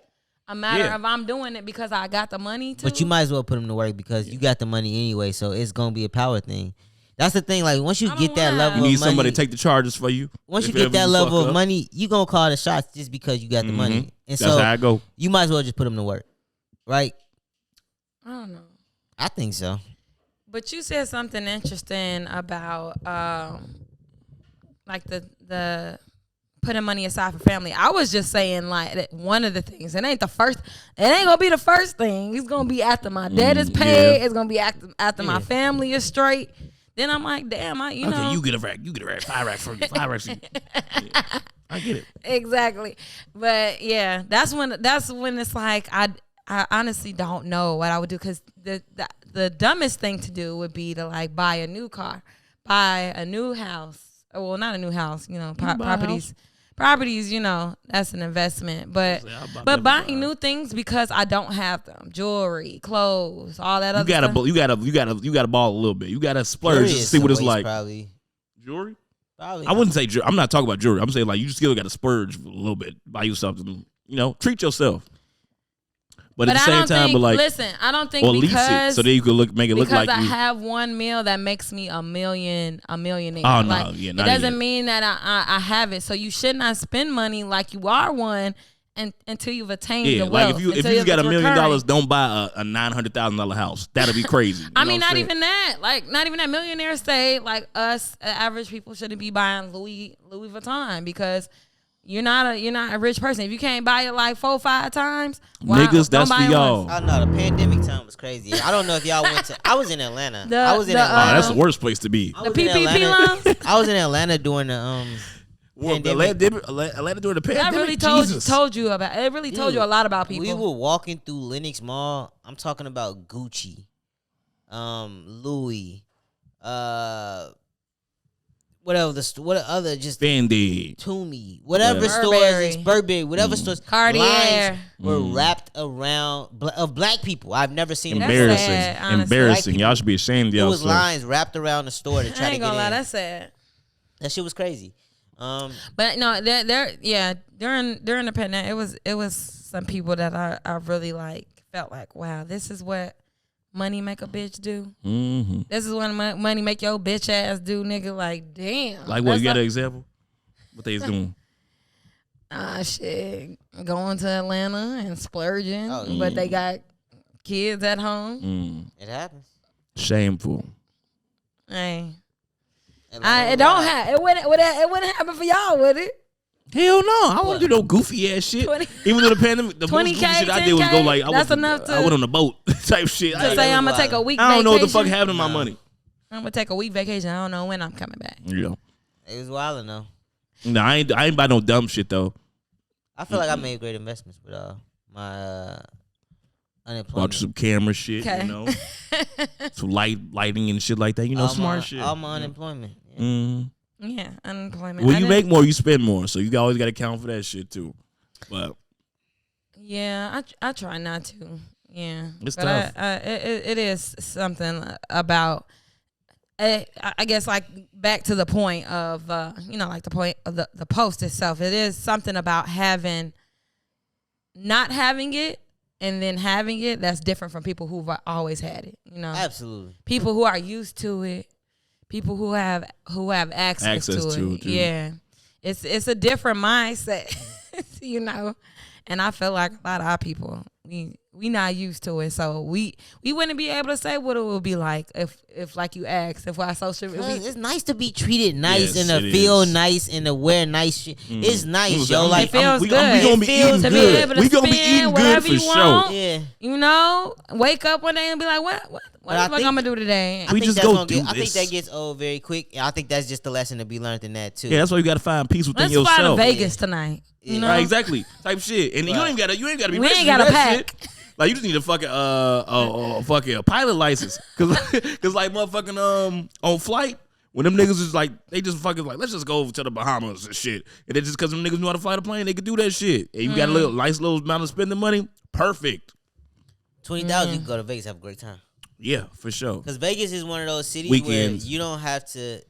matter of I'm doing it because I got the money to. But you might as well put them to work because you got the money anyway, so it's gonna be a power thing. That's the thing. Like once you get that level, You need of money, somebody to take the charges for you. Once you if get ever that level fuck of up. money, you gonna call the shots just because you got the money. And That's so how I go. you might as well just put them to work, right? I don't know. I think so. But you said something interesting about like the putting money aside for family. I was just saying like that one of the things. It ain't gonna be the first thing. It's gonna be after my debt is paid. Yeah. It's gonna be after my family is straight. Then I'm like, damn, you know. Okay, you get a rack. 5 racks for you. 5 racks for you. Yeah, I get it. Exactly. But yeah, that's when it's like I honestly don't know what I would do because the dumbest thing to do would be to like buy a new car, buy a new house. Well, not a new house, you know, properties, you know, that's an investment. But buying new things because I don't have them, jewelry, clothes, all that other stuff. You gotta ball a little bit. You gotta splurge to see what it's like. Probably. Jewelry? Probably. I wouldn't say jewelry. I'm not talking about jewelry. I'm saying like you still gotta splurge a little bit. Buy you something. You know, treat yourself. But at the same time, listen, I don't think or lease because it so then you could make it look like I you. have one meal that makes me a millionaire. Oh no, yeah, it not doesn't yet. mean that I have it. So you should not spend money like you are one until you've attained Yeah, the like wealth. if you got $1 million, don't buy a $900,000 house. That'll be crazy. I mean, not even that. Like, not even that. Millionaires say like us, average people, shouldn't be buying Louis Vuitton because you're not a rich person. If you can't buy it like 4 or 5 times, niggas, that's for buy it y'all. once. I know the pandemic time was crazy. I don't know if y'all went to. I was in Atlanta. Oh, that's the worst place to be. The PPP loans. I was in Atlanta during the Atlanta during the pandemic. That really told you about. It really told you a lot about people. We were walking through Lenox Mall. I'm talking about Gucci, Louis, whatever what other just Fendi, Toomey, whatever Burberry. stores, Burberry, whatever stores, Cartier. lines were wrapped around of black people. I've never seen embarrassing, sad, honestly. embarrassing. Black Y'all should be ashamed of It was yourself. lines wrapped around the store to try I to ain't get gonna lie, in. that's sad. That shit was crazy. But no, during the pandemic, it was some people that I really like felt like, wow, this is what money make a bitch do. Mm-hmm. This is when money make your bitch ass do, nigga. Like, damn. Like what? You got an example? What they doing? Shit. Going to Atlanta and splurging, but they got kids at home. It happens. Shameful. Hey. It wouldn't happen for y'all, would it? Hell no, I don't want to do no goofy ass shit. Even though the pandemic, the most goofy shit I did was go like I went on a boat type shit. To say I'm gonna take a week. I don't know what the fuck happened to my money. I'm gonna take a week vacation. I don't know when I'm coming back. Yeah, it was wilding though. No, I ain't buy no dumb shit though. I feel like I made great investments with my unemployment. Bought you some camera shit, you know, some lighting and shit like that. You know, smart shit. All my unemployment. Yeah. Mm-hmm. Yeah, unemployment. Well, you make more, you spend more, so you always got to account for that shit too. But yeah, I try not to. Yeah, it's tough. It is something about. I guess like back to the point of like the point of the post itself. It is something about not having it and then having it that's different from people who've always had it. You know, absolutely. People who are used to it. People who have access to it. Yeah. It's a different mindset, you know. And I feel like a lot of our people, we not used to it. So we wouldn't be able to say what it would be like if like you asked, if our social media. It's nice to be treated nice and to feel nice and to wear nice shit. It's nice, yo. Like it feels good. We gonna be eating good. We gonna be eating good for sure. Yeah. You know, wake up one day and be like, what the fuck I'm gonna do today? I think that gets old very quick. I think that's just the lesson to be learned in that too. Yeah, that's why you gotta find peace within yourself. Let's fly to Vegas tonight. You know? Right, exactly. Type shit. And you ain't gotta be we rich ain't gotta pack. Shit. Like you just need a fucking a pilot license. Cause like motherfucking on flight, when them niggas is like they just fucking like, let's just go over to the Bahamas and shit. And then just cause them niggas know how to fly the plane, they can do that shit. And you got a nice little amount of spending money, perfect. 20,000, you can go to Vegas, have a great time. Yeah, for sure. Because Vegas is one of those cities where you don't have to.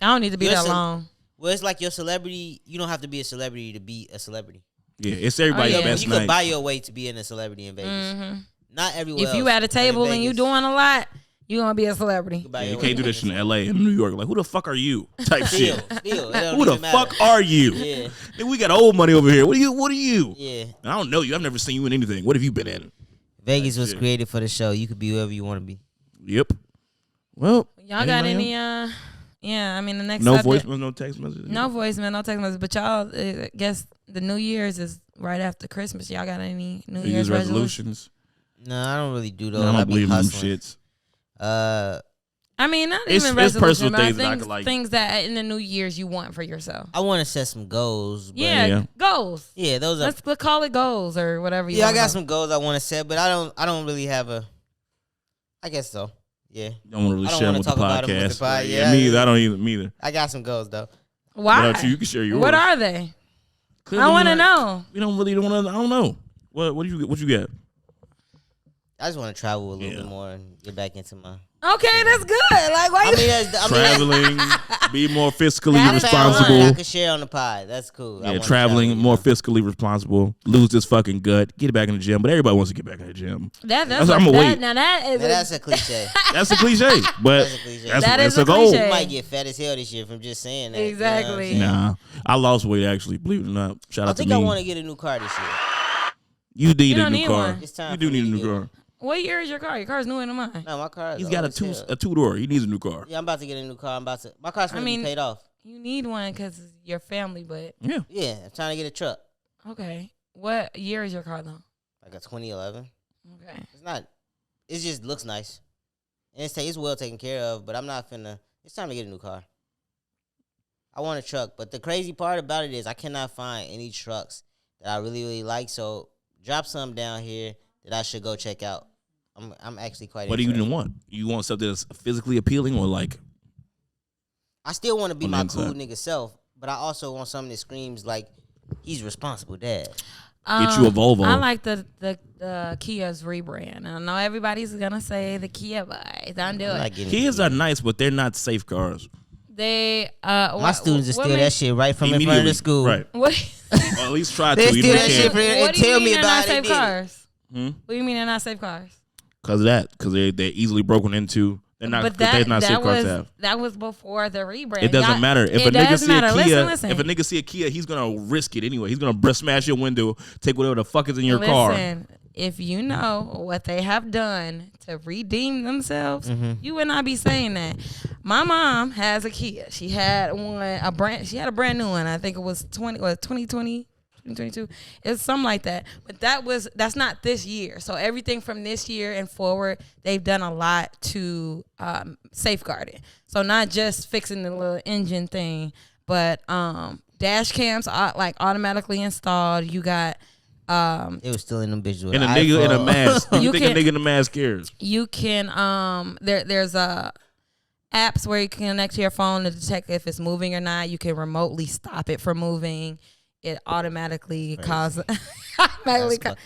I don't need to be that long. Well, it's like your celebrity. You don't have to be a celebrity to be a celebrity. Yeah, it's everybody's best night. You can buy your way to being a celebrity in Vegas. Mm-hmm. Not everywhere. If you at a table and you doing a lot, you gonna be a celebrity. You can't do this in L.A. and New York. Like, who the fuck are you? Type shit. Who the matter. fuck are you? Yeah. We got old money over here. What are you? Yeah. I don't know you. I've never seen you in anything. What have you been in? Vegas was created for the show. You could be whoever you want to be. Yep. Well, y'all got any? Yeah, I mean the next. No voicemail, no text message. No voicemail, no text message. But y'all, I guess the New Year's is right after Christmas. Y'all got any New Year's resolutions? No, I don't really do those. No, I don't believe in them shits. I mean, not it's even resolutions, personal things but that I could like. Things that in the New Year's you want for yourself. I want to set some goals. But yeah, goals. Yeah, those are. Let's call it goals or whatever. I got some goals I want to set, but I don't really have a. I guess so. Yeah. Don't want to really share them with the podcast. Yeah, me either. I don't either. I got some goals though. Why? Without you can share yours. What are they? I want to know. We don't really want to. I don't know. What you got? I just want to travel a little bit more and get back into my. Okay, that's good. Like, why? Traveling, be more fiscally responsible. I could share on the pod. That's cool. Yeah, traveling, more fiscally responsible. Lose this fucking gut. Get back in the gym. But everybody wants to get back in the gym. That's I'm gonna wait. Now that's a cliche. That's a cliche. But that's a goal. You might get fat as hell this year from just saying that. Exactly. You know nah, I lost weight actually. Believe it or not. Shout out to me. I think I want to get a new car this year. You need a new car. You do need a new car. What year is your car? Your car's newer than mine. No, my car. He's got a two-door. He needs a new car. Yeah, I'm about to get a new car. My car's gonna be paid off. You need one because it's your family, but yeah, I'm trying to get a truck. Okay, what year is your car though? Like a 2011. Okay, it's not. It just looks nice, and it's well taken care of. But I'm not finna. It's time to get a new car. I want a truck, but the crazy part about it is I cannot find any trucks that I really, really like. So drop some down here that I should go check out. I'm actually quite. What do you want? You want something that's physically appealing or like? I still want to be my cool nigga self, but I also want something that screams like he's responsible dad. Get you a Volvo. I like the Kia's rebrand. I know everybody's gonna say the Kia boys. Don't do it. Kias are nice, but they're not safe cars. They my students just steal that shit right from in front of the school. Right. What? Or at least try to. They steal that shit and what tell me about it. Safe cars? What do you mean they're not safe cars? Because of that. Because they're easily broken into. They're not safe cars to have. That was before the rebrand. It doesn't matter. If a nigga see a Kia, listen. if a nigga see a Kia, he's going to risk it anyway. He's going to smash your window, take whatever the fuck is in your car. If you know what they have done to redeem themselves, you would not be saying that. My mom has a Kia. She had a brand new one. I think it was 2020. 2022. It's something like that. But that's not this year. So everything from this year and forward, they've done a lot to safeguard it. So not just fixing the little engine thing, but dash cams are like automatically installed. You got it was still in them bitches with and a nigga in a mask. You think a nigga in a mask cares? You can there's apps where you can connect to your phone to detect if it's moving or not. You can remotely stop it from moving. It automatically causes police. The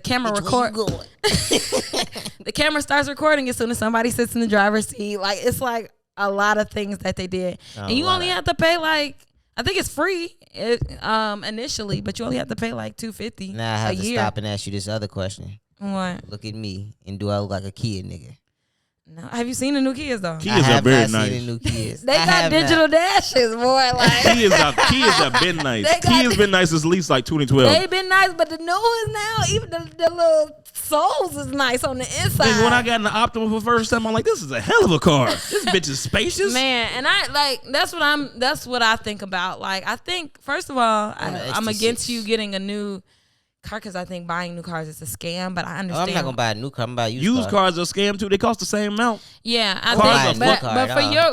camera record. The camera starts recording as soon as somebody sits in the driver's seat. Like it's like a lot of things that they did, and you only have to pay like I think it's free initially, but you only have to pay like $250. Now I have to stop and ask you this other question. What? Look at me, and do I look like a kid nigga? No, have you seen the new Kias though? Kias are very nice. Seen the new Kias. They got digital dashes, boy. Like Kias have been nice. Kias been nice since at least like 2012. They've been nice, but the new ones now, even the little soles is nice on the inside. And when I got in the Optima for the first time, I'm like, this is a hell of a car. This bitch is spacious, man. And I like that's what I think about. Like I think first of all, I'm against you getting a new car because I think buying new cars is a scam, but I understand. I'm not gonna buy a new car. I'm gonna buy used cars are a scam too. They cost the same amount. Yeah, I think,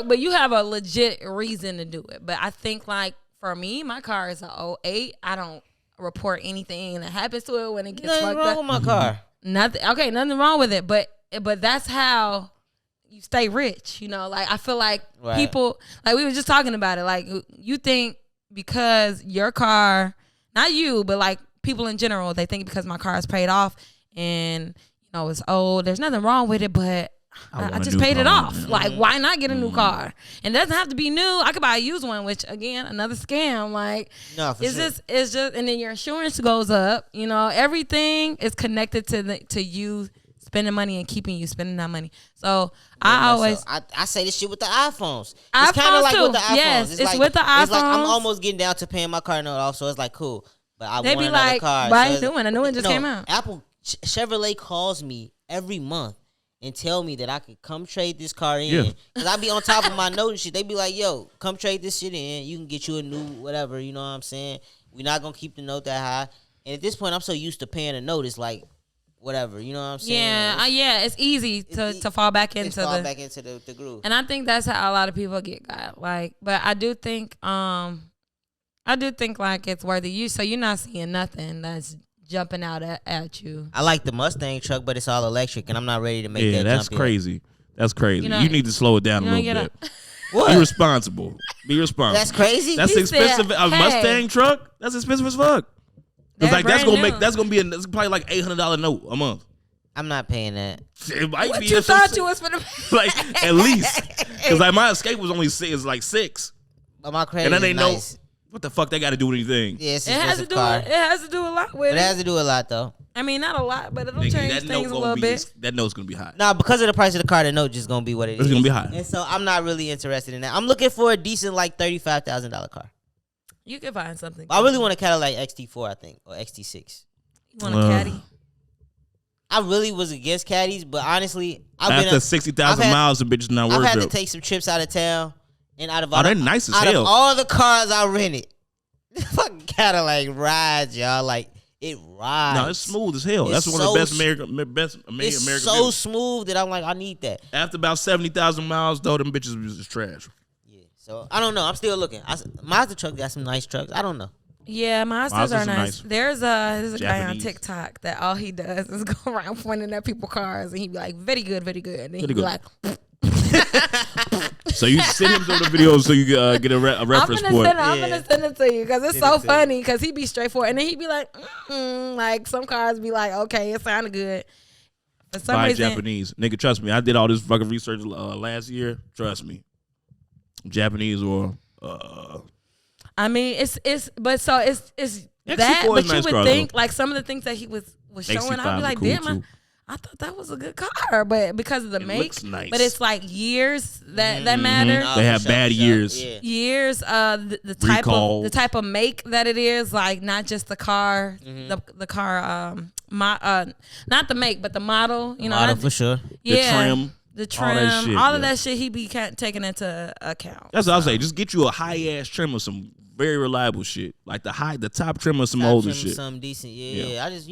but you have a legit reason to do it. But I think like for me, my car is a 08. I don't report anything that happens to it when it gets fucked up. Nothing wrong with my car. Nothing. Okay, nothing wrong with it. But that's how you stay rich. You know, like I feel like people like we were just talking about it. Like you think because your car, not you, but like. People in general, they think because my car is paid off and it's old, there's nothing wrong with it, but I just paid it off. Man. Like, why not get a new car? And it doesn't have to be new. I could buy a used one, which again, another scam. Like, it's just, and then your insurance goes up. Everything is connected to you spending money and keeping you spending that money. So I say this shit with the iPhones. It's kind of like with the iPhones. Yes, it's with the iPhones. It's like I'm almost getting down to paying my car note off, so it's like cool. But they be like, buy a new one. A new one just came out. Chevrolet calls me every month and tell me that I could come trade this car in. Because I be on top of my note and shit. They be like, yo, come trade this shit in. You can get you a new whatever. You know what I'm saying? We're not going to keep the note that high. And at this point, I'm so used to paying a note. It's like, whatever. You know what I'm saying? Yeah. It's easy to fall back into the groove. And I think that's how a lot of people get got. Like, but I do think like it's worth it. So you're not seeing nothing that's jumping out at you. I like the Mustang truck, but it's all electric, and I'm not ready to make that jump. Yeah, that's crazy. That's crazy. You need to slow it down a little bit. What? Be responsible. That's crazy. That's expensive. A Mustang truck? That's expensive as fuck. It's like that's gonna be it's probably like $800 note a month. I'm not paying that. It might what be. You thought you was for the like at least because like my Escape was only $6. But my credit is nice. What the fuck they got to do with anything? Yeah, it has to do. It has to do a lot with it. It has to do a lot though. I mean, not a lot, but it'll change things a little bit. That note's gonna be high. Nah, because of the price of the car, the note just gonna be what it is. It's gonna be high. And so I'm not really interested in that. I'm looking for a decent like $35,000 car. You can find something. I really want a Cadillac XT4, I think, or XT6. You want a Caddy? I really was against Caddies, but honestly, after 60,000 miles, the bitch is not worth it. I've had to take some trips out of town, and out of they're nice as hell. Out of all the cars I rented. The fucking Cadillac rides, y'all. Like, it rides. No, it's smooth as hell. That's one of the best American It's so smooth that I'm like, I need that. After about 70,000 miles, though, them bitches was just trash. Yeah, so I don't know. I'm still looking. Mazda truck got some nice trucks. I don't know. Yeah, Mazdas are nice. There's a guy on TikTok that all he does is go around pointing at people's cars, and he be like, very good, very good. And he be like... So you send him some of the videos so you get a reference point. I'm gonna send it to you because it's so funny because he be straightforward and then he be like, like some cars be like, okay, it sounded good. For some reason, Japanese nigga, trust me. I did all this fucking research last year. Trust me, Japanese or. I mean, it's that, but you would think like some of the things that he was showing, I'd be like, damn. I thought that was a good car, but because of the make, looks nice. But it's like years that matter. They have bad years. Yeah. Years, the type of make that it is, like not just the car, the car, not the make, but the model. You know, model for sure. Yeah, the trim, all of that shit he be taking into account. That's what I was saying. Just get you a high ass trim or some very reliable shit, like the top trim or some older shit. Something decent. Yeah. I just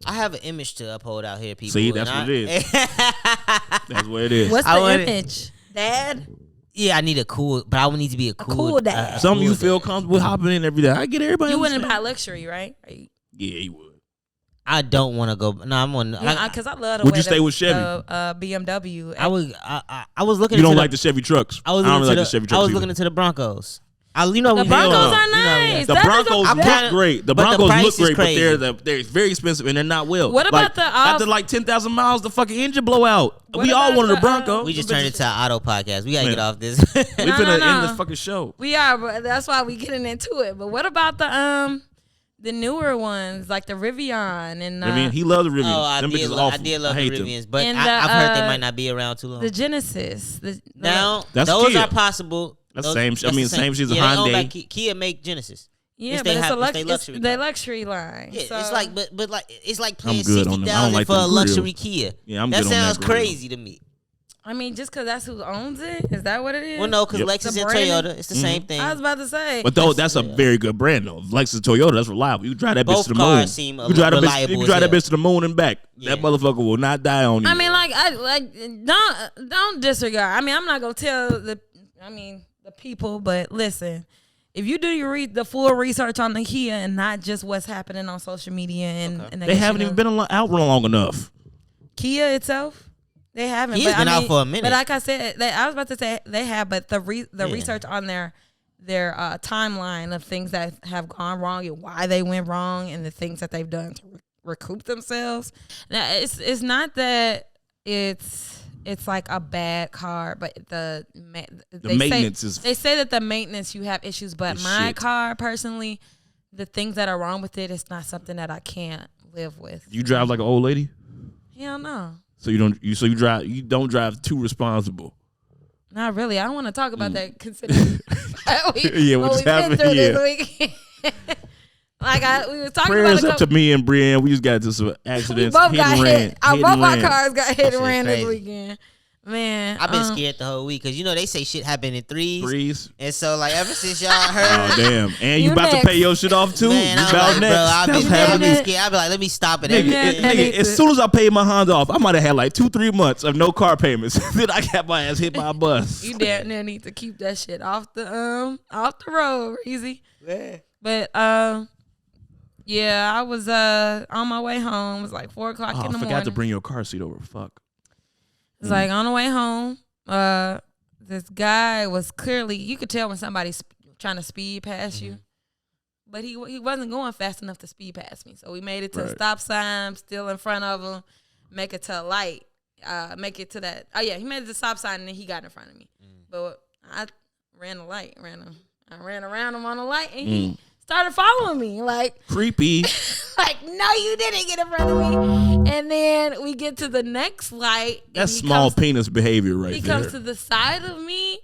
I have an image to uphold out here, people. See, that's what it is. That's what it is. What's the image, Dad? Yeah, I need a cool, but I would need to be a cool dad. Something you feel comfortable hopping in every day. I get everybody. You wouldn't buy luxury, right? Yeah, you would. I don't want to go. No, I'm on. Because I love the Would way you stay with Chevy? BMW. I would. I was looking. You don't like the Chevy trucks. I don't like the Chevy trucks. I was looking into the Broncos. The Broncos are nice. The Broncos look great. The Broncos look great, but they're very expensive and they're not well. What about after like 10,000 miles, the fucking engine blow out? We all wanted the Broncos. We just turned into an auto podcast. We gotta get off this. We finna end this fucking show. We are, but that's why we getting into it. But what about the newer ones like the Rivian and he loves the Rivian. Oh, I did love the Rivians, but I've heard they might not be around too long. The Genesis. Now that's those Kia. are possible. That's same. Same. She's a Hyundai. Kia make Genesis. Yeah, but it's the luxury line. Yeah, so. it's like, but like it's like paying $60,000 like for a luxury Kia. Yeah, I'm that good sounds on that crazy to me. I mean, just because that's who owns it, is that what it is? Well, no, because Lexus and Toyota, it's the same thing. I was about to say, but though that's a very good brand though. Lexus, Toyota, that's reliable. You can drive that bitch to the moon. Both cars seem reliable. You can drive that bitch to the moon and back. Yeah. That motherfucker will not die on you. I mean, don't disregard. I mean, I'm not gonna tell the people, but listen. If you do the full research on the Kia and not just what's happening on social media and they haven't even been out long enough. Kia itself, they haven't. Kia's been out for a minute. But like I said, I was about to say they have, but the research on their timeline of things that have gone wrong and why they went wrong and the things that they've done to recoup themselves. Now, it's not that it's like a bad car, but the maintenance is. They say that the maintenance you have issues, but my car personally, the things that are wrong with it, it's not something that I can't live with. You drive like an old lady? Hell no. So you don't drive too responsible. Not really. I don't want to talk about that. Considering what's happening this weekend. We were talking Prayers about up to me and Brienne. We just got into some accidents. We both got hit. Both our cars got hit and ran this weekend. Man, I've been scared the whole week because they say shit happen in threes. And so ever since y'all heard, oh damn, and you about to pay your shit off too? Man, you about next? Bro, I've been scared. I'll be like, let me stop it. Nigga, as soon as I paid my Honda off, I might have had like 2-3 months of no car payments. Then I got my ass hit by a bus. You damn near need to keep that shit off the road, easy. Yeah. But I was on my way home. It was like 4:00 in the morning. I forgot to bring your car seat over. Fuck. It's like on the way home, this guy was clearly, you could tell when somebody's trying to speed past you, but he wasn't going fast enough to speed past me. So we made it to a stop sign, still in front of him, make it to a light, make it to that. Oh yeah, he made it to the stop sign and then he got in front of me. But I ran the light, I ran around him on the light and he started following me like creepy. Like, no, you didn't get in front of me. And then we get to the next light. That's small penis behavior right there. He comes to the side of me,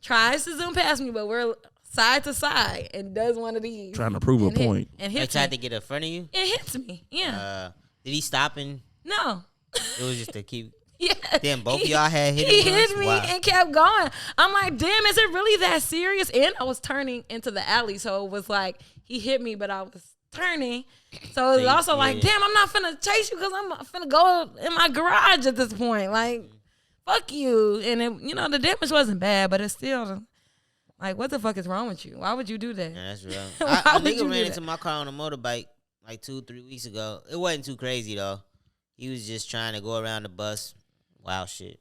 tries to zoom past me, but we're side to side and does one of these. Trying to prove a point. And he tried to get in front of you? It hits me, yeah. Did he stop and? No. It was just to keep. Yeah. Then both of y'all had hit him. He hit me and kept going. I'm like, damn, is it really that serious? And I was turning into the alley, so it was like he hit me, but I was turning. So it was also like, damn, I'm not finna chase you because I'm finna go in my garage at this point. Like, fuck you. And it, the damage wasn't bad, but it's still like, what the fuck is wrong with you? Why would you do that? Yeah, that's real. A nigga ran into my car on a motorbike like 2-3 weeks ago. It wasn't too crazy though. He was just trying to go around the bus. Wow, shit.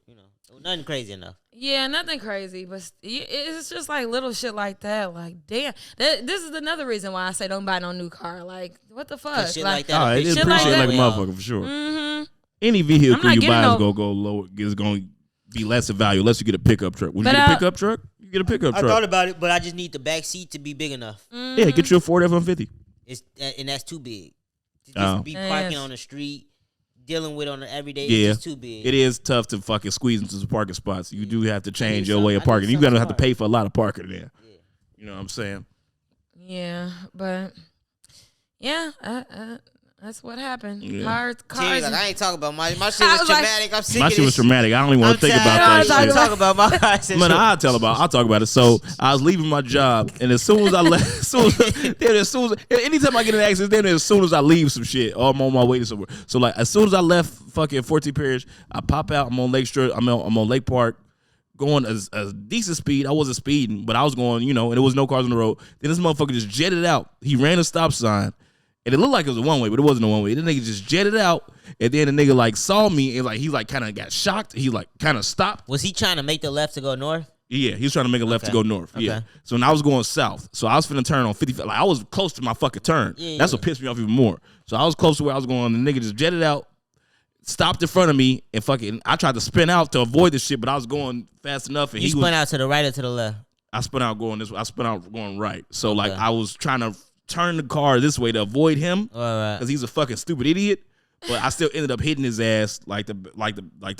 Nothing crazy enough. Yeah, nothing crazy, but it's just like little shit like that. Like, damn, this is another reason why I say don't buy no new car. Like, what the fuck? Shit like that. It is appreciated like a motherfucker for sure. Mm-hmm. Any vehicle you buy is gonna go low. Is gonna be less of value unless you get a pickup truck. Would you get a pickup truck? You get a pickup truck. I thought about it, but I just need the back seat to be big enough. Mm-hmm. Yeah, get you a Ford F-150. And that's too big. To just be parking on the street. dealing with on an everyday. Yeah, it's just too big. It is tough to fucking squeeze into some parking spots. You do have to change your way of parking. You're gonna have to pay for a lot of parking there. Yeah. You know what I'm saying? Yeah, but that's what happened. Yeah. Cars. Like, I ain't talking about my shit was traumatic. I'm sick. My shit was traumatic. I don't even want to think about that shit. shit. Talk about my cars. Man, I'll talk about it. So I was leaving my job, and as soon as I left, anytime I get in an accident, then as soon as I leave some shit, or I'm on my way to somewhere. So like as soon as I left fucking 14th Parish, I pop out. I'm on Lake Street. I'm on Lake Park, going a decent speed. I wasn't speeding, but I was going, and there was no cars on the road. Then this motherfucker just jetted out. He ran a stop sign. And it looked like it was a one-way, but it wasn't a one-way. The nigga just jetted out, and then the nigga, like, saw me, and, like, he, like, kind of got shocked. He, like, kind of stopped. Was he trying to make the left to go north? Yeah, he was trying to make a left to go north. Okay. Yeah. So when I was going south, so I was finna turn on 55. Like, I was close to my fucking turn. Yeah, That's what pissed me off even more. So I was close to where I was going, and the nigga just jetted out, stopped in front of me, and fucking, I tried to spin out to avoid this shit, but I was going fast enough. And you spun out to the right or to the left? I spun out going this way. I spun out going right. So, like, I was trying to turn the car this way to avoid him because he's a fucking stupid idiot. But I still ended up hitting his ass like the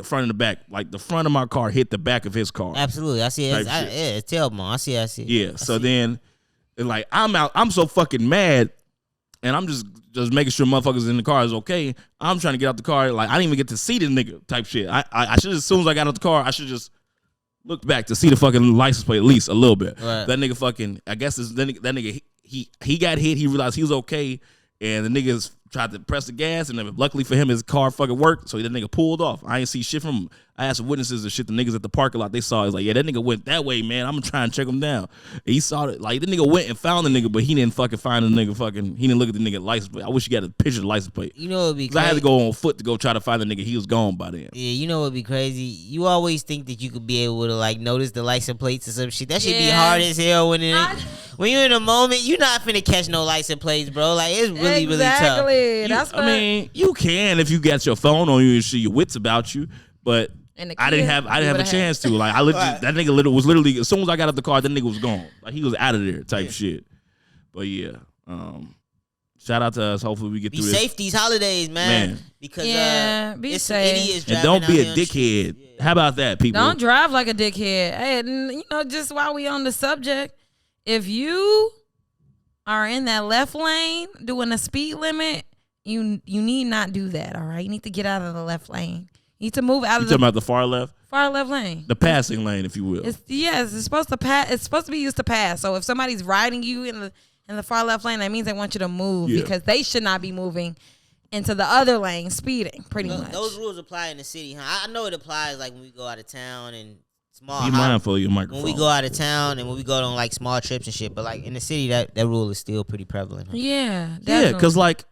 front and the back. Like the front of my car hit the back of his car. Absolutely, I see it. It's tailbone. I see. Yeah. So then, like I'm out. I'm so fucking mad, and I'm just making sure motherfuckers in the car is okay. I'm trying to get out the car. Like I didn't even get to see the nigga type shit. I should as soon as I got out the car, I should just looked back to see the fucking license plate at least a little bit. Right. That nigga fucking. I guess that nigga. He got hit. He realized he was okay, and the niggas tried to press the gas, and then luckily for him, his car fucking worked, so that nigga pulled off. I ain't see shit from him. I asked witnesses and shit. The niggas at the parking lot, they saw it. It's like, yeah, that nigga went that way, man. I'm gonna try and check him down. And he saw it. Like, the nigga went and found the nigga, but he didn't fucking find the nigga fucking. He didn't look at the nigga license plate. I wish he got a picture of the license plate. You know what would be crazy? I had to go on foot to go try to find the nigga. He was gone by then. Yeah, you know what would be crazy? You always think that you could be able to, like, notice the license plates or some shit. That should be hard as hell when you're in a moment. You're not finna catch no license plates, bro. Like, it's really, really tough. That's I mean, you can if you got your phone on you and shit, your wits about you, but I didn't have a chance to. Like, that nigga was literally as soon as I got out the car, that nigga was gone. Like, he was out of there type shit. But yeah, shout out to us. Hopefully we get through this. Be safe these holidays, man. Because be safe. And don't be a dickhead. Yeah. How about that, people? Don't drive like a dickhead. Hey, and, just while we on the subject, if you are in that left lane doing a speed limit, you need not do that. All right, you need to get out of the left lane. You need to move out of talking about the far left? Far left lane. The passing lane, if you will. It's supposed to pass. It's supposed to be used to pass. So if somebody's riding you in the far left lane, that means they want you to move because they should not be moving into the other lane, speeding. Pretty much. Those rules apply in the city, huh? I know it applies like when we go out of town and small. Be mindful of your microphone. When we go out of town and when we go on like small trips and shit, but like in the city, that rule is still pretty prevalent. Huh? Yeah, definitely. Yeah, because like.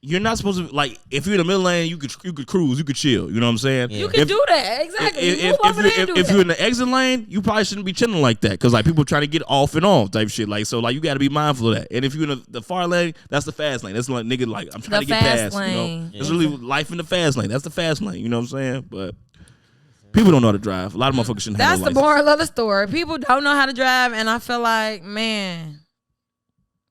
You're not supposed to, like, if you're in the middle lane, you could cruise, you could chill. You know what I'm saying? Yeah. You can do that, exactly. If you're in the exit lane, you probably shouldn't be chilling like that because, like, people trying to get off and on type shit. Like, so, like, you got to be mindful of that. And if you're in the far lane, that's the fast lane. That's like, nigga, like, I'm trying to get past, lane. It's really life in the fast lane. That's the fast lane, you know what I'm saying? But people don't know how to drive. A lot of motherfuckers shouldn't have no license. That's the moral of the story. People don't know how to drive, and I feel like, man,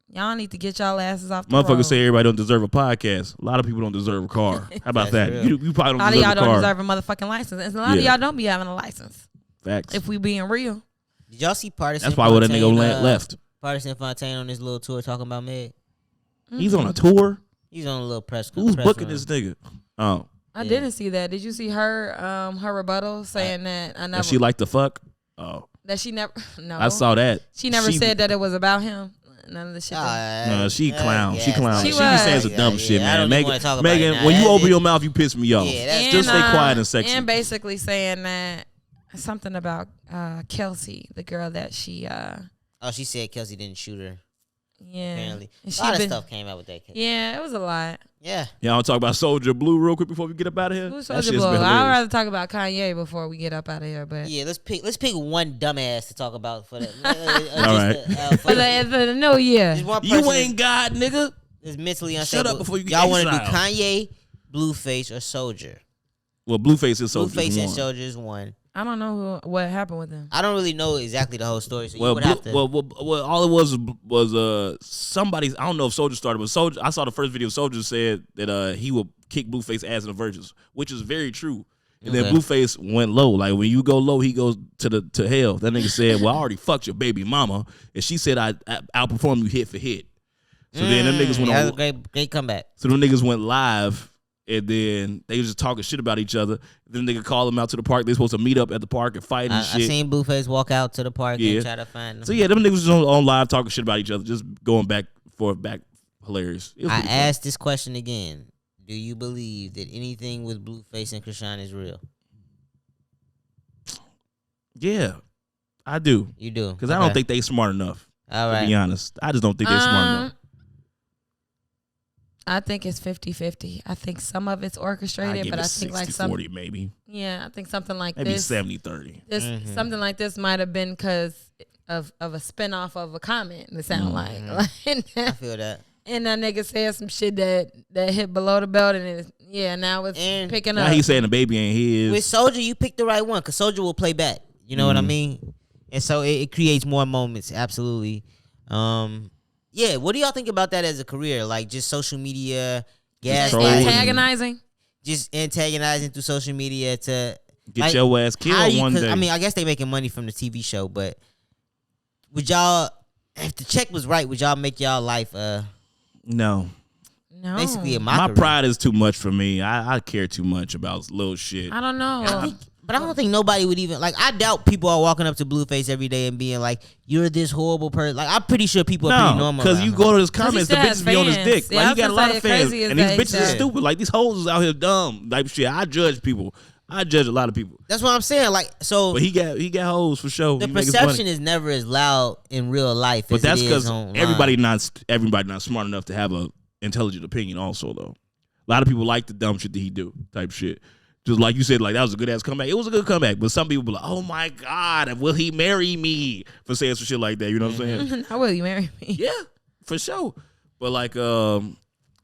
y'all need to get y'all asses off the road. Motherfuckers say everybody don't deserve a podcast. A lot of people don't deserve a car. How about that? You probably don't deserve a car. A lot of y'all don't deserve a motherfucking license. And a lot of y'all don't be having a license. Facts. If we being real. Did y'all see Partisan? That's why that nigga left. Partisan Fontaine on this little tour talking about Meg. Mm-hmm. He's on a tour? He's on a little press Who's press booking run. this nigga? Oh. I didn't see that. Did you see her rebuttal saying that I never... That she liked the fuck? Oh. That she never... No. I saw that. She never said that it was about him. None of the shit. No, she clown. She clown. She be was. saying some dumb shit, man. Megan, when when you open your mouth, you piss me off. Yeah, just stay quiet and sexy. And basically saying that something about Kelsey, the girl that she. She said Kelsey didn't shoot her. Yeah. Apparently, a lot of stuff came out with that case. Yeah, it was a lot. Yeah. Yeah, I'll talk about Soldier Blue real quick before we get up out of here. Who's Soldier Blue? I'd rather talk about Kanye before we get up out of here. But yeah, let's pick one dumbass to talk about for that. All right. For the new year. You ain't God, nigga. Is mentally unstable. Shut up before you get Y'all want to do Kanye, Blueface, or Soldier? Well, Blueface is Soldier. Blueface and Soldier is one. I don't know what happened with him. I don't really know exactly the whole story, so you would have to. Well, all it was somebody's. I don't know if Soulja started, but Soulja. I saw the first video. Soulja said that he would kick Blueface ass in the verses, which is very true. And then Blueface went low. Like when you go low, he goes to hell. That nigga said, "Well, I already fucked your baby mama," and she said, "I outperformed you hit for hit." So then them niggas went on. Great comeback. So them niggas went live. And then they was just talking shit about each other. Then they could call them out to the park. They supposed to meet up at the park and fight and shit. I seen Blueface walk out to the park and try to find them. So yeah, them niggas was on live talking shit about each other, just going back forth, hilarious. I asked this question again. Do you believe that anything with Blueface and Krishan is real? Yeah, I do. You do? Because I don't think they smart enough. All right. To be honest, I just don't think they smart enough. I think it's 50-50. I think some of it's orchestrated, but I think like 60-40 maybe. Yeah, I think something like maybe this. Maybe 70-30. Something like this might have been because of a spinoff of a comment, it sound like. I feel that. And that nigga said some shit that hit below the belt, and now it's picking up. Now he's saying the baby ain't his. With Soulja, you picked the right one, because Soulja will play back. You know what I mean? And so it creates more moments, absolutely. Yeah, what do y'all think about that as a career? Like just social media, antagonizing? Just antagonizing through social media to get your ass killed one day. I mean, I guess they making money from the TV show, but would y'all, if the check was right, would y'all make y'all life no. Basically a mockery? My pride is too much for me. I care too much about little shit. I don't know. But I don't think nobody would even, like, I doubt people are walking up to Blueface every day and being like, you're this horrible person. Like, I'm pretty sure people are pretty normal. Because you go to his comments, the bitches be on his dick. Yeah, like, he got a lot of fans. And these bitches are stupid. stupid. Like, these hoes is out here dumb. Like, shit, I judge people. I judge a lot of people. That's what I'm saying. Like, so. But he got hoes for sure. The perception is never as loud in real life as that's it is online. everybody not smart enough to have a intelligent opinion also, though. A lot of people like the dumb shit that he do type shit. Just like you said, like that was a good ass comeback. It was a good comeback, but some people be like, "Oh my God, will he marry me?" for saying some shit like that. You know what I'm saying? How will you marry me? Yeah, for sure. But like the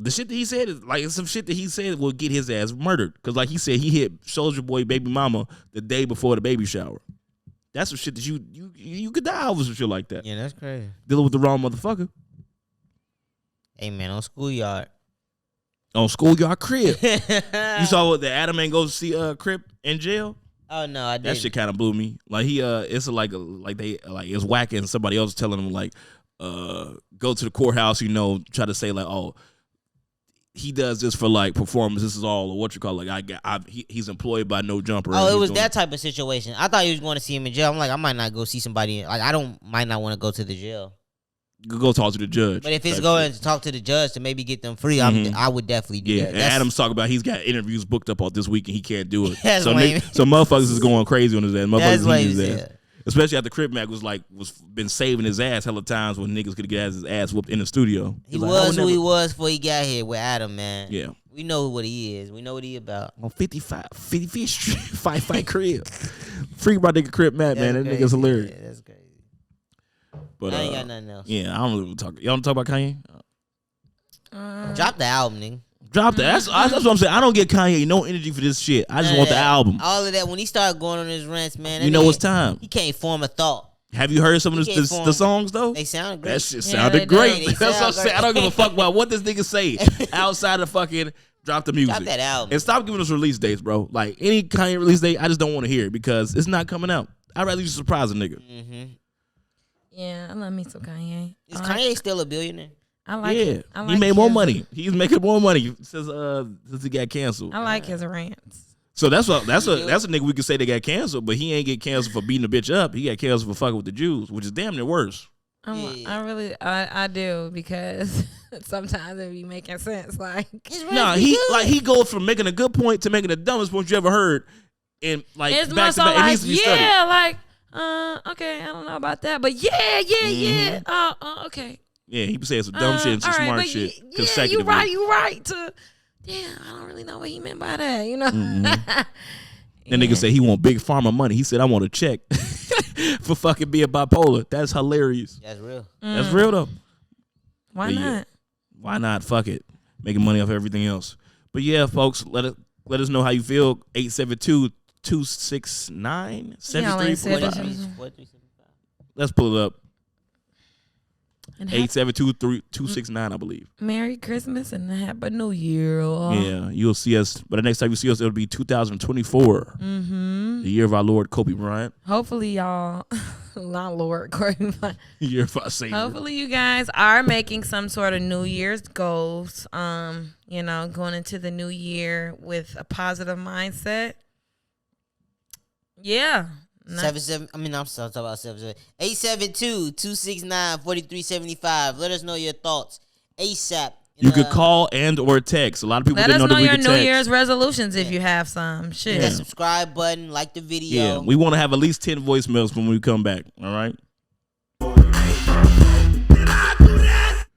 shit that he said is like some shit that he said will get his ass murdered. Cause like he said, he hit Soulja Boy baby mama the day before the baby shower. That's some shit that you could die over some shit like that. Yeah, that's crazy. Dealing with the wrong motherfucker. Hey man, on Schoolyard. On Schoolyard Crib. You saw what the Adam ain't go see Crip in jail? Oh no, I didn't. That shit kind of blew me. Like he it's it's whacking somebody else telling him like go to the courthouse, try to say like, oh, he does this for like performance. This is all, or what you call it, like he's employed by No Jumper. Oh, it was that type of situation. I thought he was going to see him in jail. I'm like, I might not go see somebody. Like might not want to go to the jail. Go talk to the judge. But if it's going to talk to the judge to maybe get them free, I would definitely do that. And Adam's talking about he's got interviews booked up all this week and he can't do it. That's so motherfuckers is going crazy on his ass. That's what he said. Especially after Crip Mac was been saving his ass hella times when niggas could get his ass whooped in the studio. He was who he was before he got here with Adam, man. Yeah. We know what he is. We know what he about. On 55th Street, fight Crib. Free my nigga Crip Mac, man. That nigga's hilarious. Yeah, that's crazy. But I ain't got nothing else. Yeah, I don't really talk. Y'all don't talk about Kanye? Drop the album, nigga. Drop that. That's what I'm saying. I don't get Kanye no energy for this shit. I just want the album. All of that. When he started going on his rants, man. It's time. He can't form a thought. Have you heard some of the songs though? They sound great. That shit sounded great. That's what I'm saying. I don't give a fuck about what this nigga say outside of fucking drop the music. Drop that album. And stop giving us release dates, bro. Like any Kanye release date, I just don't want to hear it because it's not coming out. I'd rather you surprise a nigga. Mm-hmm. Yeah, I love me some Kanye. Is Kanye still a billionaire? I like it. He made more money. He's making more money since he got canceled. I like his rants. So that's a nigga we could say they got canceled, but he ain't get canceled for beating a bitch up. He got canceled for fucking with the Jews, which is damn near worse. I do because sometimes it be making sense. Like he goes from making a good point to making the dumbest point you ever heard, and like it's back to back. It needs to be studied. Like okay, I don't know about that, but yeah. Okay. Yeah, he be saying some dumb shit and some smart shit consecutively. You right. I don't really know what he meant by that, That nigga said he want big pharma money. He said, I want a check for fucking being bipolar. That's hilarious. That's real. That's real though. Why not? Yeah. Why not? Fuck it. Making money off everything else. But yeah, folks, let us know how you feel. 269 Yeah, like 7345. Let's pull it up. And 872-269, I believe. Merry Christmas and Happy New Year. Yeah, you'll see us. But the next time you see us, it'll be 2024. The year of our Lord Kobe Bryant. Hopefully, y'all, not Lord Kobe Bryant. Year of our Savior. Hopefully, you guys are making some sort of New Year's goals. You know, going into the new year with a positive mindset. Yeah. 77. I mean, I'm sorry, talking about 77. 872-269-4375. Let us know your thoughts ASAP. You could call and or text. A lot of people didn't know that we could text. Let us know your New Year's resolutions if you have some. Shit. Hit that subscribe button, like the video. Yeah, we want to have at least 10 voicemails when we come back. All right.